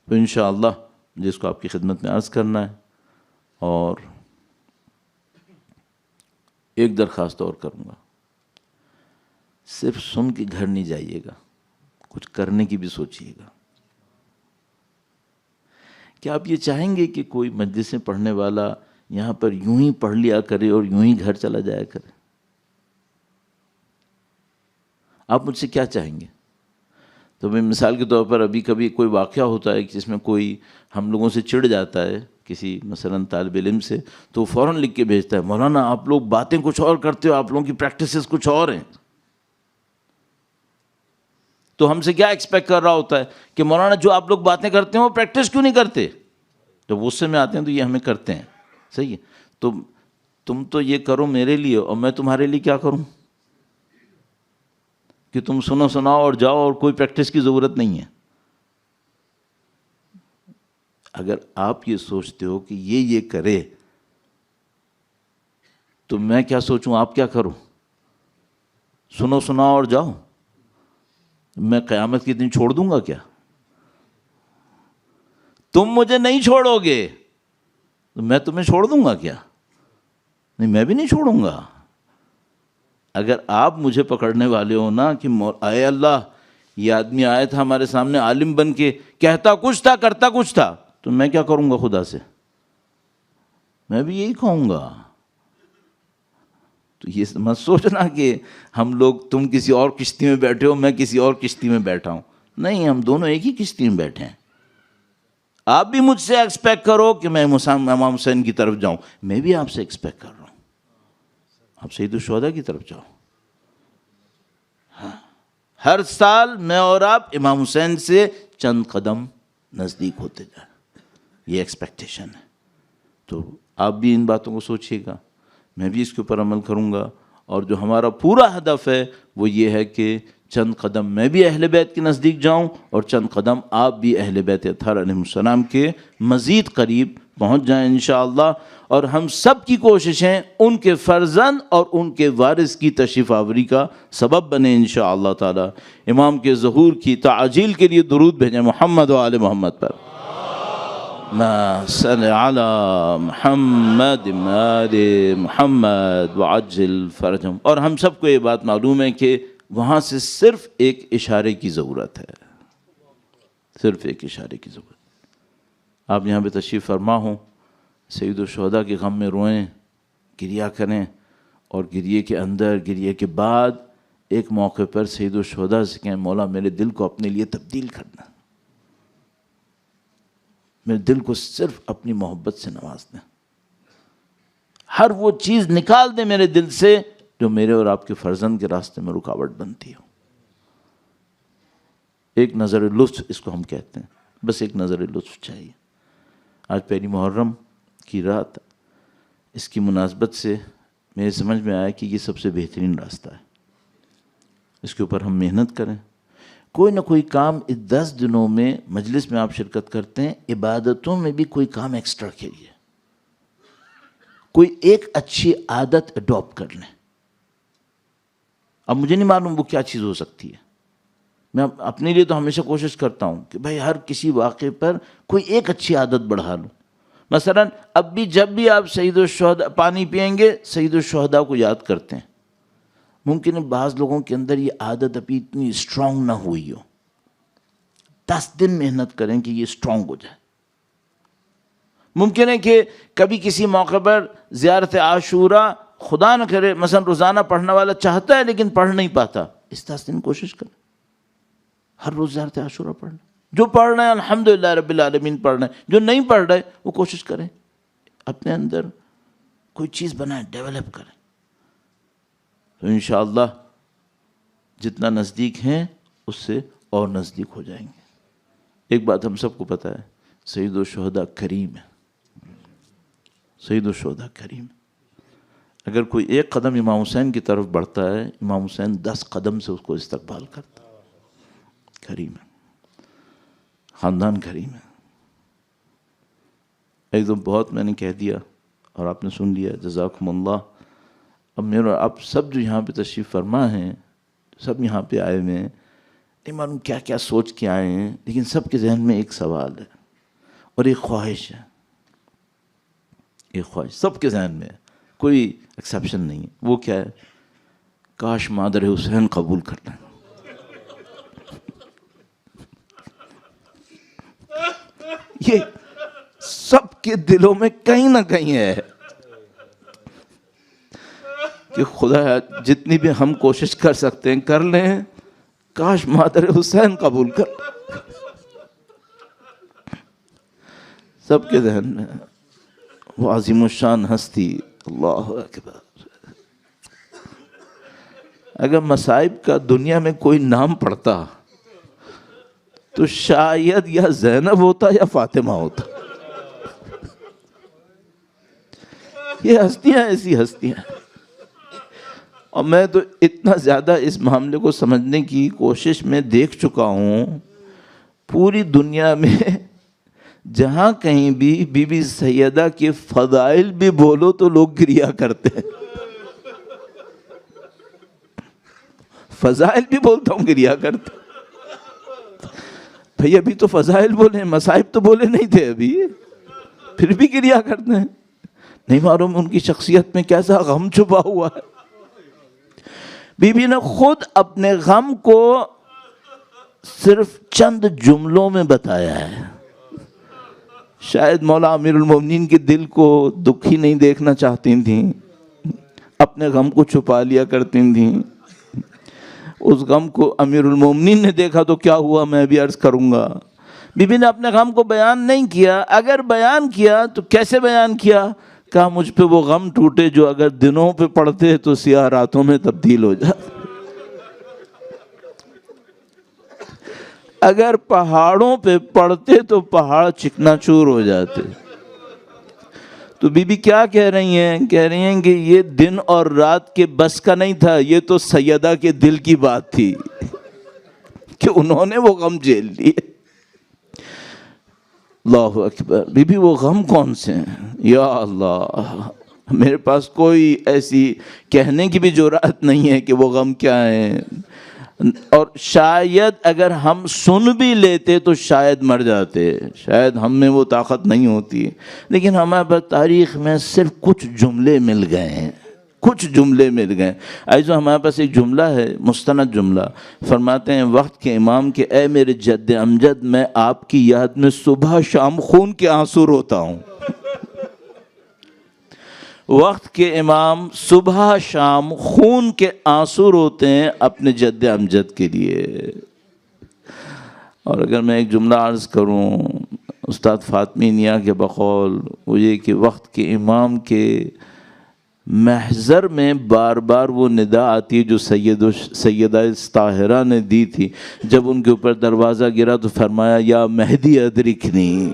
تو انشاءاللہ مجھے اس کو آپ کی خدمت میں عرض کرنا ہے. اور ایک درخواست اور کروں گا، صرف سن کے گھر نہیں جائیے گا، کچھ کرنے کی بھی سوچیے گا. کیا آپ یہ چاہیں گے کہ کوئی مجلس میں پڑھنے والا یہاں پر یوں ہی پڑھ لیا کرے اور یوں ہی گھر چلا جایا کرے؟ آپ مجھ سے کیا چاہیں گے؟ تو میں مثال کے طور پر ابھی کبھی کوئی واقعہ ہوتا ہے جس میں کوئی ہم لوگوں سے چڑ جاتا ہے کسی مثلا طالب علم سے، تو فوراً لکھ کے بھیجتا ہے، مولانا آپ لوگ باتیں کچھ اور کرتے ہو، آپ لوگوں کی پریکٹسز کچھ اور ہیں. تو ہم سے کیا ایکسپیکٹ کر رہا ہوتا ہے کہ مولانا جو آپ لوگ باتیں کرتے ہیں وہ پریکٹس کیوں نہیں کرتے؟ تو غصے میں آتے ہیں تو یہ ہمیں کرتے ہیں. صحیح ہے، تو تم تو یہ کرو میرے لیے اور میں تمہارے لیے کیا کروں کہ تم سنو سناؤ اور جاؤ اور کوئی پریکٹس کی ضرورت نہیں ہے. اگر آپ یہ سوچتے ہو کہ یہ کرے تو میں کیا سوچوں آپ کیا کروں؟ سنو سناؤ اور جاؤ. میں قیامت کے دن چھوڑ دوں گا کیا؟ تم مجھے نہیں چھوڑو گے تو میں تمہیں چھوڑ دوں گا کیا؟ نہیں، میں بھی نہیں چھوڑوں گا. اگر آپ مجھے پکڑنے والے ہو نا کہ اے اللہ یہ آدمی آیا تھا ہمارے سامنے عالم بن کے، کہتا کچھ تھا کرتا کچھ تھا، تو میں کیا کروں گا خدا سے؟ میں بھی یہی کہوں گا. تو یہ مت سوچنا کہ ہم لوگ تم کسی اور کشتی میں بیٹھے ہو میں کسی اور کشتی میں بیٹھا ہوں. نہیں، ہم دونوں ایک ہی کشتی میں بیٹھے ہیں. آپ بھی مجھ سے ایکسپیکٹ کرو کہ میں امام حسین کی طرف جاؤں، میں بھی آپ سے ایکسپیکٹ کر رہا ہوں آپ سید الشہداء کی طرف جاؤ. ہر سال میں اور آپ امام حسین سے چند قدم نزدیک ہوتے جائیں، یہ ایکسپیکٹیشن ہے. تو آپ بھی ان باتوں کو سوچیے گا، میں بھی اس کے اوپر عمل کروں گا. اور جو ہمارا پورا ہدف ہے وہ یہ ہے کہ چند قدم میں بھی اہل بیت کے نزدیک جاؤں اور چند قدم آپ بھی اہل بیت اطہار علیہ السلام کے مزید قریب پہنچ جائیں انشاءاللہ. اور ہم سب کی کوششیں ان کے فرزند اور ان کے وارث کی تشریف آوری کا سبب بنے انشاءاللہ تعالی. امام کے ظہور کی تعجیل کے لیے درود بھیجیں محمد و آل محمد پر. ما صل علی محمد آل محمد وعجل فرجهم. اور ہم سب کو یہ بات معلوم ہے کہ وہاں سے صرف ایک اشارے کی ضرورت ہے، صرف ایک اشارے کی ضرورت. آپ یہاں پہ تشریف فرما ہوں، سید الشہداء کے غم میں روئیں، گریہ کریں، اور گریے کے اندر گریے کے بعد ایک موقع پر سید الشہداء سے کہیں مولا میرے دل کو اپنے لیے تبدیل کرنا، میرے دل کو صرف اپنی محبت سے نواز دیں، ہر وہ چیز نکال دیں میرے دل سے جو میرے اور آپ کے فرزند کے راستے میں رکاوٹ بنتی ہو. ایک نظر لطف اس کو ہم کہتے ہیں، بس ایک نظر لطف چاہیے. آج پہلی محرم کی رات، اس کی مناسبت سے میرے سمجھ میں آیا کہ یہ سب سے بہترین راستہ ہے. اس کے اوپر ہم محنت کریں، کوئی نہ کوئی کام. 10 دنوں میں مجلس میں آپ شرکت کرتے ہیں، عبادتوں میں بھی کوئی کام ایکسٹرا کیجیے، کوئی ایک اچھی عادت اڈاپٹ کر لیں. اب مجھے نہیں معلوم وہ کیا چیز ہو سکتی ہے، میں اپنے لیے تو ہمیشہ کوشش کرتا ہوں کہ بھائی ہر کسی واقعے پر کوئی ایک اچھی عادت بڑھا لوں. مثلا اب بھی جب بھی آپ سید الشہداء پانی پئیں گے سید الشہداء کو یاد کرتے ہیں. ممکن ہے بعض لوگوں کے اندر یہ عادت ابھی اتنی اسٹرانگ نہ ہوئی ہو، 10 دن محنت کریں کہ یہ اسٹرانگ ہو جائے. ممکن ہے کہ کبھی کسی موقع پر زیارت عاشوراء خدا نہ کرے مثلا روزانہ پڑھنے والا چاہتا ہے لیکن پڑھ نہیں پاتا، اس 10 دن کوشش کریں ہر روز زیارت عاشوراء پڑھنا. جو پڑھ رہے ہیں الحمدللہ رب العالمین پڑھ رہے ہیں، جو نہیں پڑھ رہے وہ کوشش کریں اپنے اندر کوئی چیز بنائیں، ڈیولپ کریں. تو انشاءاللہ جتنا نزدیک ہیں اس سے اور نزدیک ہو جائیں گے. ایک بات ہم سب کو پتہ ہے، سید الشہداء کریم ہے، سید الشہداء کریم. اگر کوئی ایک قدم امام حسین کی طرف بڑھتا ہے، امام حسین 10 قدم سے اس کو استقبال کرتا ہے. کریم ہے، خاندان کریم ہے. ایک دم بہت میں نے کہہ دیا اور آپ نے سن لیا، جزاکم اللہ. اب میرا آپ سب جو یہاں پہ تشریف فرما ہیں، سب یہاں پہ آئے ہوئے ہیں، نہیں معلوم کیا کیا سوچ کے آئے ہیں، لیکن سب کے ذہن میں ایک سوال ہے اور ایک خواہش ہے، ایک خواہش سب کے ذہن میں ہے، کوئی ایکسیپشن نہیں ہے۔ وہ کیا ہے؟ کاش مادر حسین قبول کر لیں۔ یہ سب کے دلوں میں کہیں نہ کہیں ہے کہ خدا جتنی بھی ہم کوشش کر سکتے ہیں کر لیں، کاش مادر حسین قبول کر لیں۔ سب کے ذہن میں وہ عظیم الشان ہستی، اللہ اکبر۔ اگر مصائب کا دنیا میں کوئی نام پڑتا تو شاید یا زینب ہوتا یا فاطمہ ہوتا۔ یہ ہستیاں ایسی ہستیاں ہیں، اور میں تو اتنا زیادہ اس معاملے کو سمجھنے کی کوشش میں دیکھ چکا ہوں، پوری دنیا میں جہاں کہیں بھی بی بی سیدہ کے فضائل بھی بولو تو لوگ گریا کرتے ہیں۔ فضائل بھی بولتا ہوں گریا کرتے۔ بھئی ابھی تو فضائل بولے، مصائب تو بولے نہیں تھے ابھی، پھر بھی گریا کرتے ہیں۔ نہیں معلوم ان کی شخصیت میں کیسا غم چھپا ہوا ہے۔ بی بی نے خود اپنے غم کو صرف چند جملوں میں بتایا ہے۔ شاید مولا امیر المومنین کے دل کو دکھی نہیں دیکھنا چاہتی تھیں، اپنے غم کو چھپا لیا کرتی تھیں۔ اس غم کو امیر المومنین نے دیکھا تو کیا ہوا میں بھی عرض کروں گا۔ بی بی نے اپنے غم کو بیان نہیں کیا، اگر بیان کیا تو کیسے بیان کیا؟ کہا مجھ پہ وہ غم ٹوٹے جو اگر دنوں پہ پڑتے تو سیاہ راتوں میں تبدیل ہو جاتے، اگر پہاڑوں پہ پڑتے تو پہاڑ چکنا چور ہو جاتے۔ تو بی بی کیا کہہ رہی ہیں؟ کہہ رہی ہیں کہ یہ دن اور رات کے بس کا نہیں تھا، یہ تو سیدہ کے دل کی بات تھی کہ انہوں نے وہ غم جھیل لیے۔ اللہ اکبر۔ بی بی وہ غم کون سے ہیں؟ یا اللہ، میرے پاس کوئی ایسی کہنے کی بھی جرأت نہیں ہے کہ وہ غم کیا ہیں، اور شاید اگر ہم سن بھی لیتے تو شاید مر جاتے، شاید ہم میں وہ طاقت نہیں ہوتی، لیکن ہمارے پاس تاریخ میں صرف کچھ جملے مل گئے ہیں، کچھ جملے مل گئے۔ ایسا ہمارے پاس ایک جملہ ہے، مستند جملہ، فرماتے ہیں وقت کے امام کہ اے میرے جد امجد، میں آپ کی یاد میں صبح شام خون کے آنسو روتا ہوں۔ وقت کے امام صبح شام خون کے آنسو روتے ہیں اپنے جد امجد کے لیے۔ اور اگر میں ایک جملہ عرض کروں استاد فاطمی نیا کے بقول، وہ یہ کہ وقت کے امام کے محضر میں بار بار وہ ندا آتی ہے جو سیدہ طاہرہ نے دی تھی جب ان کے اوپر دروازہ گرا تو فرمایا یا مہدی ادرکنی۔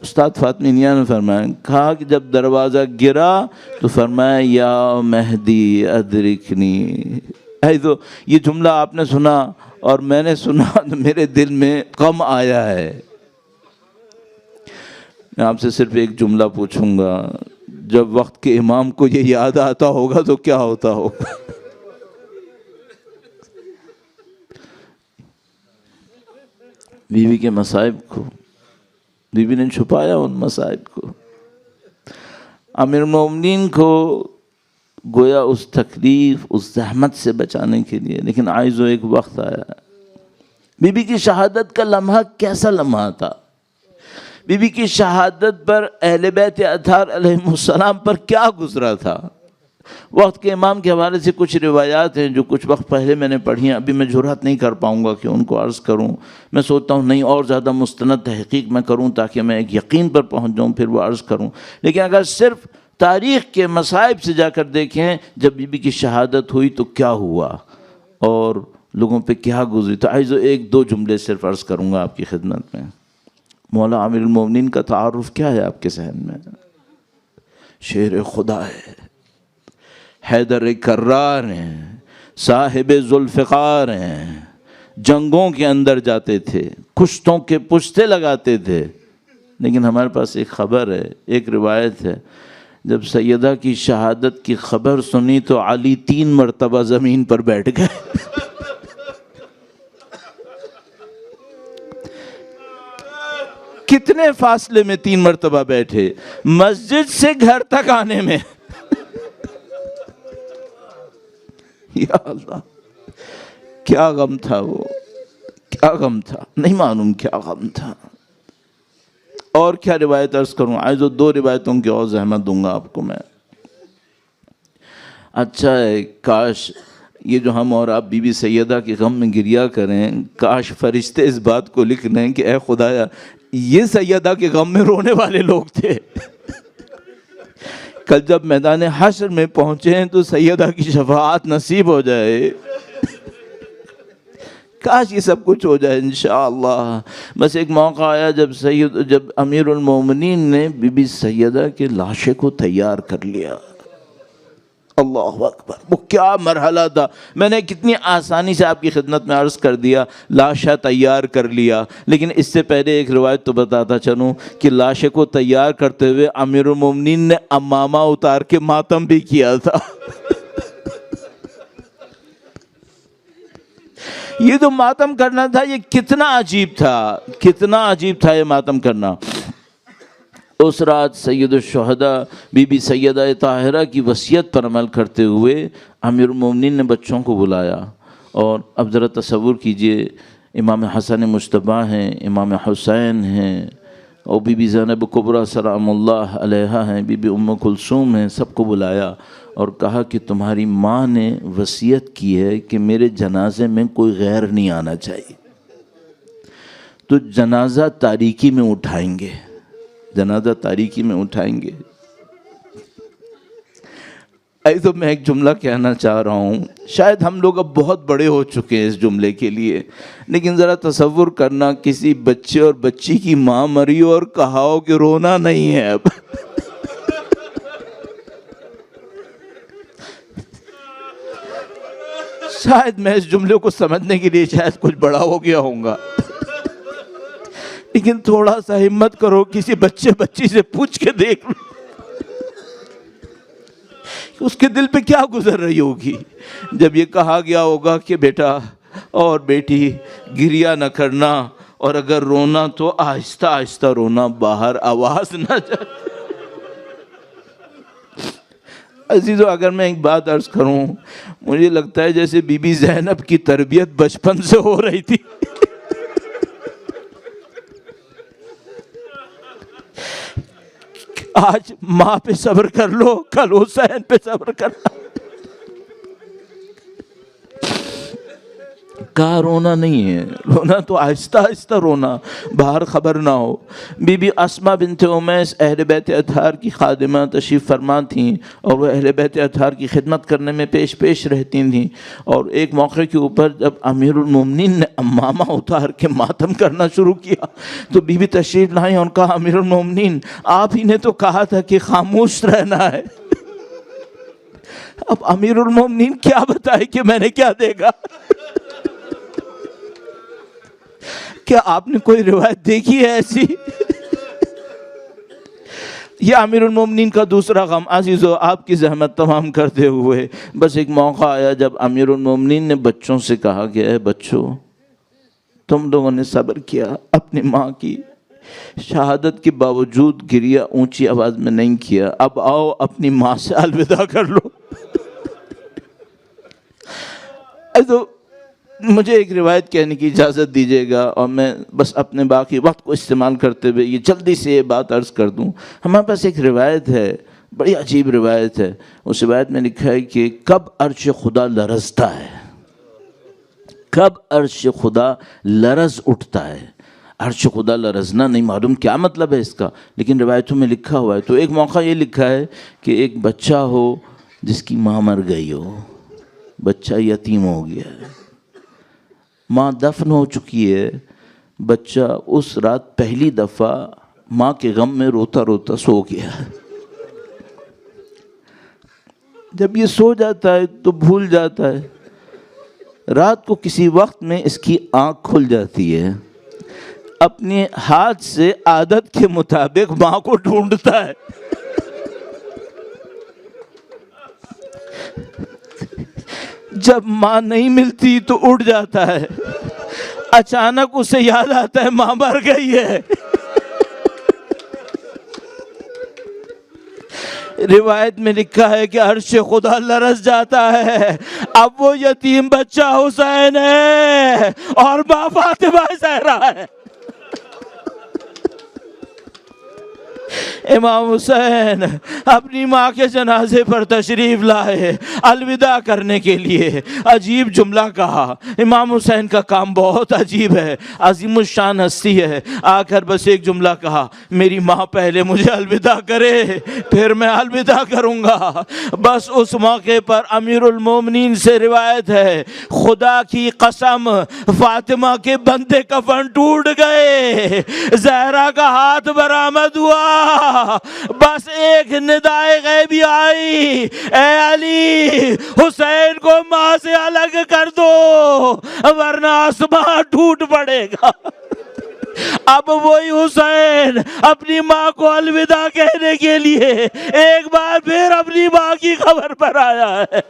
استاد فاطمی نیا نے فرمایا، کہا کہ جب دروازہ گرا تو فرمایا یا مہدی ادرکنی۔ تو یہ جملہ آپ نے سنا اور میں نے سنا تو میرے دل میں غم آیا ہے۔ میں آپ سے صرف ایک جملہ پوچھوں گا، جب وقت کے امام کو یہ یاد آتا ہوگا تو کیا ہوتا ہوگا؟ بیوی کے مصائب کو بی بی نے چھپایا، ان مصائب کو۔ امیر المومنین کو گویا اس تکلیف، اس زحمت سے بچانے کے لیے، لیکن آئزو ایک وقت آیا، بی بی کی شہادت کا لمحہ کیسا لمحہ تھا؟ بی بی کی شہادت پر اہل بیت اطہار علیہ السلام پر کیا گزرا تھا؟ وقت کے امام کے حوالے سے کچھ روایات ہیں جو کچھ وقت پہلے میں نے پڑھی ہیں، ابھی میں جرأت نہیں کر پاؤں گا کہ ان کو عرض کروں۔ میں سوچتا ہوں نہیں اور زیادہ مستند تحقیق میں کروں تاکہ میں ایک یقین پر پہنچ جاؤں، پھر وہ عرض کروں۔ لیکن اگر صرف تاریخ کے مصائب سے جا کر دیکھیں جب بی بی کی شہادت ہوئی تو کیا ہوا اور لوگوں پہ کیا گزری، تو آئیزو ایک دو جملے صرف عرض کروں گا آپ کی خدمت میں۔ مولا امیر المومنین کا تعارف کیا ہے آپ کے ذہن میں؟ شیر خدا ہے، حیدر کرار ہیں، صاحب ذوالفقار ہیں، جنگوں کے اندر جاتے تھے، کشتوں کے پشتے لگاتے تھے۔ لیکن ہمارے پاس ایک خبر ہے، ایک روایت ہے، جب سیدہ کی شہادت کی خبر سنی تو علی 3 مرتبہ زمین پر بیٹھ گئے. کتنے فاصلے میں 3 مرتبہ بیٹھے؟ مسجد سے گھر تک آنے میں. یا اللہ، کیا غم تھا وہ، کیا غم تھا، نہیں معلوم کیا غم تھا. اور کیا روایت عرض کروں؟ آج 2 روایتوں کی اور زحمت دوں گا آپ کو میں. اچھا ہے، کاش یہ جو ہم اور آپ بی بی سیدہ کے غم میں گریا کریں، کاش فرشتے اس بات کو لکھ لیں کہ اے خدایا یہ سیدہ کے غم میں رونے والے لوگ تھے. کل جب میدان حشر میں پہنچے ہیں تو سیدہ کی شفاعت نصیب ہو جائے. کاش یہ سب کچھ ہو جائے انشاءاللہ. بس ایک موقع آیا جب امیر المومنین نے بی بی سیدہ کے لاشے کو تیار کر لیا. اللہ اکبر، وہ کیا مرحلہ تھا. میں نے کتنی آسانی سے آپ کی خدمت میں عرض کر دیا، لاشا تیار کر لیا. لیکن اس سے پہلے ایک روایت تو بتاتا چلوں کہ لاشے کو تیار کرتے ہوئے امیر المومنین نے امامہ اتار کے ماتم بھی کیا تھا. یہ جو ماتم کرنا تھا یہ کتنا عجیب تھا، کتنا عجیب تھا یہ ماتم کرنا. اس رات سید الشہداء بی بی سیدہ طاہرہ کی وصیت پر عمل کرتے ہوئے امیر المومنین نے بچوں کو بلایا. اور اب ذرا تصور کیجئے، امام حسن مجتبیٰ ہیں، امام حسین ہیں، اور بی بی زینب کبریٰ سلام اللہ علیہا ہیں، بی بی ام کلثوم ہیں. سب کو بلایا اور کہا کہ تمہاری ماں نے وصیت کی ہے کہ میرے جنازے میں کوئی غیر نہیں آنا چاہیے، تو جنازہ تاریکی میں اٹھائیں گے، جنازہ تاریکی میں اٹھائیں گے. تو میں ایک جملہ کہنا چاہ رہا ہوں، شاید ہم لوگ اب بہت بڑے ہو چکے ہیں اس جملے کے لیے، لیکن ذرا تصور کرنا کسی بچے اور بچی کی ماں مری اور کہا ہو کہ رونا نہیں ہے اب. شاید میں اس جملے کو سمجھنے کے لیے شاید کچھ بڑا ہو گیا ہوں گا، لیکن تھوڑا سا ہمت کرو، کسی بچی سے پوچھ کے دیکھ لو اس کے دل پہ کیا گزر رہی ہوگی جب یہ کہا گیا ہوگا کہ بیٹا اور بیٹی گریا نہ کرنا، اور اگر رونا تو آہستہ آہستہ رونا، باہر آواز نہ جائے. عزیزو، اگر میں ایک بات عرض کروں، مجھے لگتا ہے جیسے بی بی زینب کی تربیت بچپن سے ہو رہی تھی. آج ماں پہ صبر کر لو، کل حسین پہ صبر کرنا. کہا رونا نہیں ہے، رونا تو آہستہ آہستہ رونا، باہر خبر نہ ہو. بی بی اسماء بنت امیس اہل بیت اطہار کی خادمہ تشریف فرما تھیں، اور وہ اہل بیت اطہار کی خدمت کرنے میں پیش رہتی تھیں. اور ایک موقع کے اوپر جب امیر المومنین نے امامہ اتار کے ماتم کرنا شروع کیا تو بی بی تشریف لائیں اور کہا امیر المومنین آپ ہی نے تو کہا تھا کہ خاموش رہنا ہے. اب امیر المومنین کیا بتائے کہ میں نے کیا دیکھا. کیا آپ نے کوئی روایت دیکھی ہے ایسی؟ یہ امیر المومنین کا دوسرا غم. عزیزو، آپ کی زحمت تمام کرتے ہوئے بس ایک موقع آیا جب امیر المومنین نے بچوں سے کہا کہ اے بچوں، تم لوگوں نے صبر کیا، اپنی ماں کی شہادت کے باوجود گریا اونچی آواز میں نہیں کیا، اب آؤ اپنی ماں سے الوداع کر لو. تو مجھے ایک روایت کہنے کی اجازت دیجیے گا، اور میں بس اپنے باقی وقت کو استعمال کرتے ہوئے یہ جلدی سے یہ بات عرض کر دوں. ہمارے پاس ایک روایت ہے، بڑی عجیب روایت ہے. اس روایت میں لکھا ہے کہ کب عرش خدا لرزتا ہے، کب عرش خدا لرز اٹھتا ہے. عرش خدا لرزنا نہیں معلوم کیا مطلب ہے اس کا، لیکن روایتوں میں لکھا ہوا ہے. تو ایک موقع یہ لکھا ہے کہ ایک بچہ ہو جس کی ماں مر گئی ہو، بچہ یتیم ہو گیا ہے، ماں دفن ہو چکی ہے، بچہ اس رات پہلی دفعہ ماں کے غم میں روتا روتا سو گیا. جب یہ سو جاتا ہے تو بھول جاتا ہے. رات کو کسی وقت میں اس کی آنکھ کھل جاتی ہے، اپنے ہاتھ سے عادت کے مطابق ماں کو ڈھونڈتا ہے. جب ماں نہیں ملتی تو اٹھ جاتا ہے، اچانک اسے یاد آتا ہے ماں مر گئی ہے۔ روایت میں لکھا ہے کہ عرش خدا لرز جاتا ہے، اب وہ یتیم بچہ حسین ہے اور ماں فاطمہ زہرا ہے۔ امام حسین اپنی ماں کے جنازے پر تشریف لائے الوداع کرنے کے لیے، عجیب جملہ کہا۔ امام حسین کا کام بہت عجیب ہے، عظیم الشان ہستی ہے، آ کر بس ایک جملہ کہا، میری ماں پہلے مجھے الوداع کرے پھر میں الوداع کروں گا۔ بس اس موقع پر امیر المومنین سے روایت ہے، خدا کی قسم فاطمہ کے بندے کفن ٹوٹ گئے، زہرا کا ہاتھ برآمد ہوا، بس ایک ندائے غیبی آئی، اے علی حسین کو ماں سے الگ کر دو ورنہ آسمان ٹوٹ پڑے گا۔ اب وہی حسین اپنی ماں کو الوداع کہنے کے لیے ایک بار پھر اپنی ماں کی قبر پر آیا ہے۔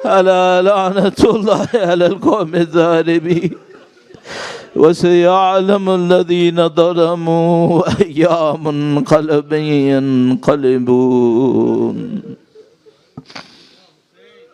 الا لعنت اللہ علی القوم الظالمین وسيعلم الذين ظلموا أي منقلب ينقلبون۔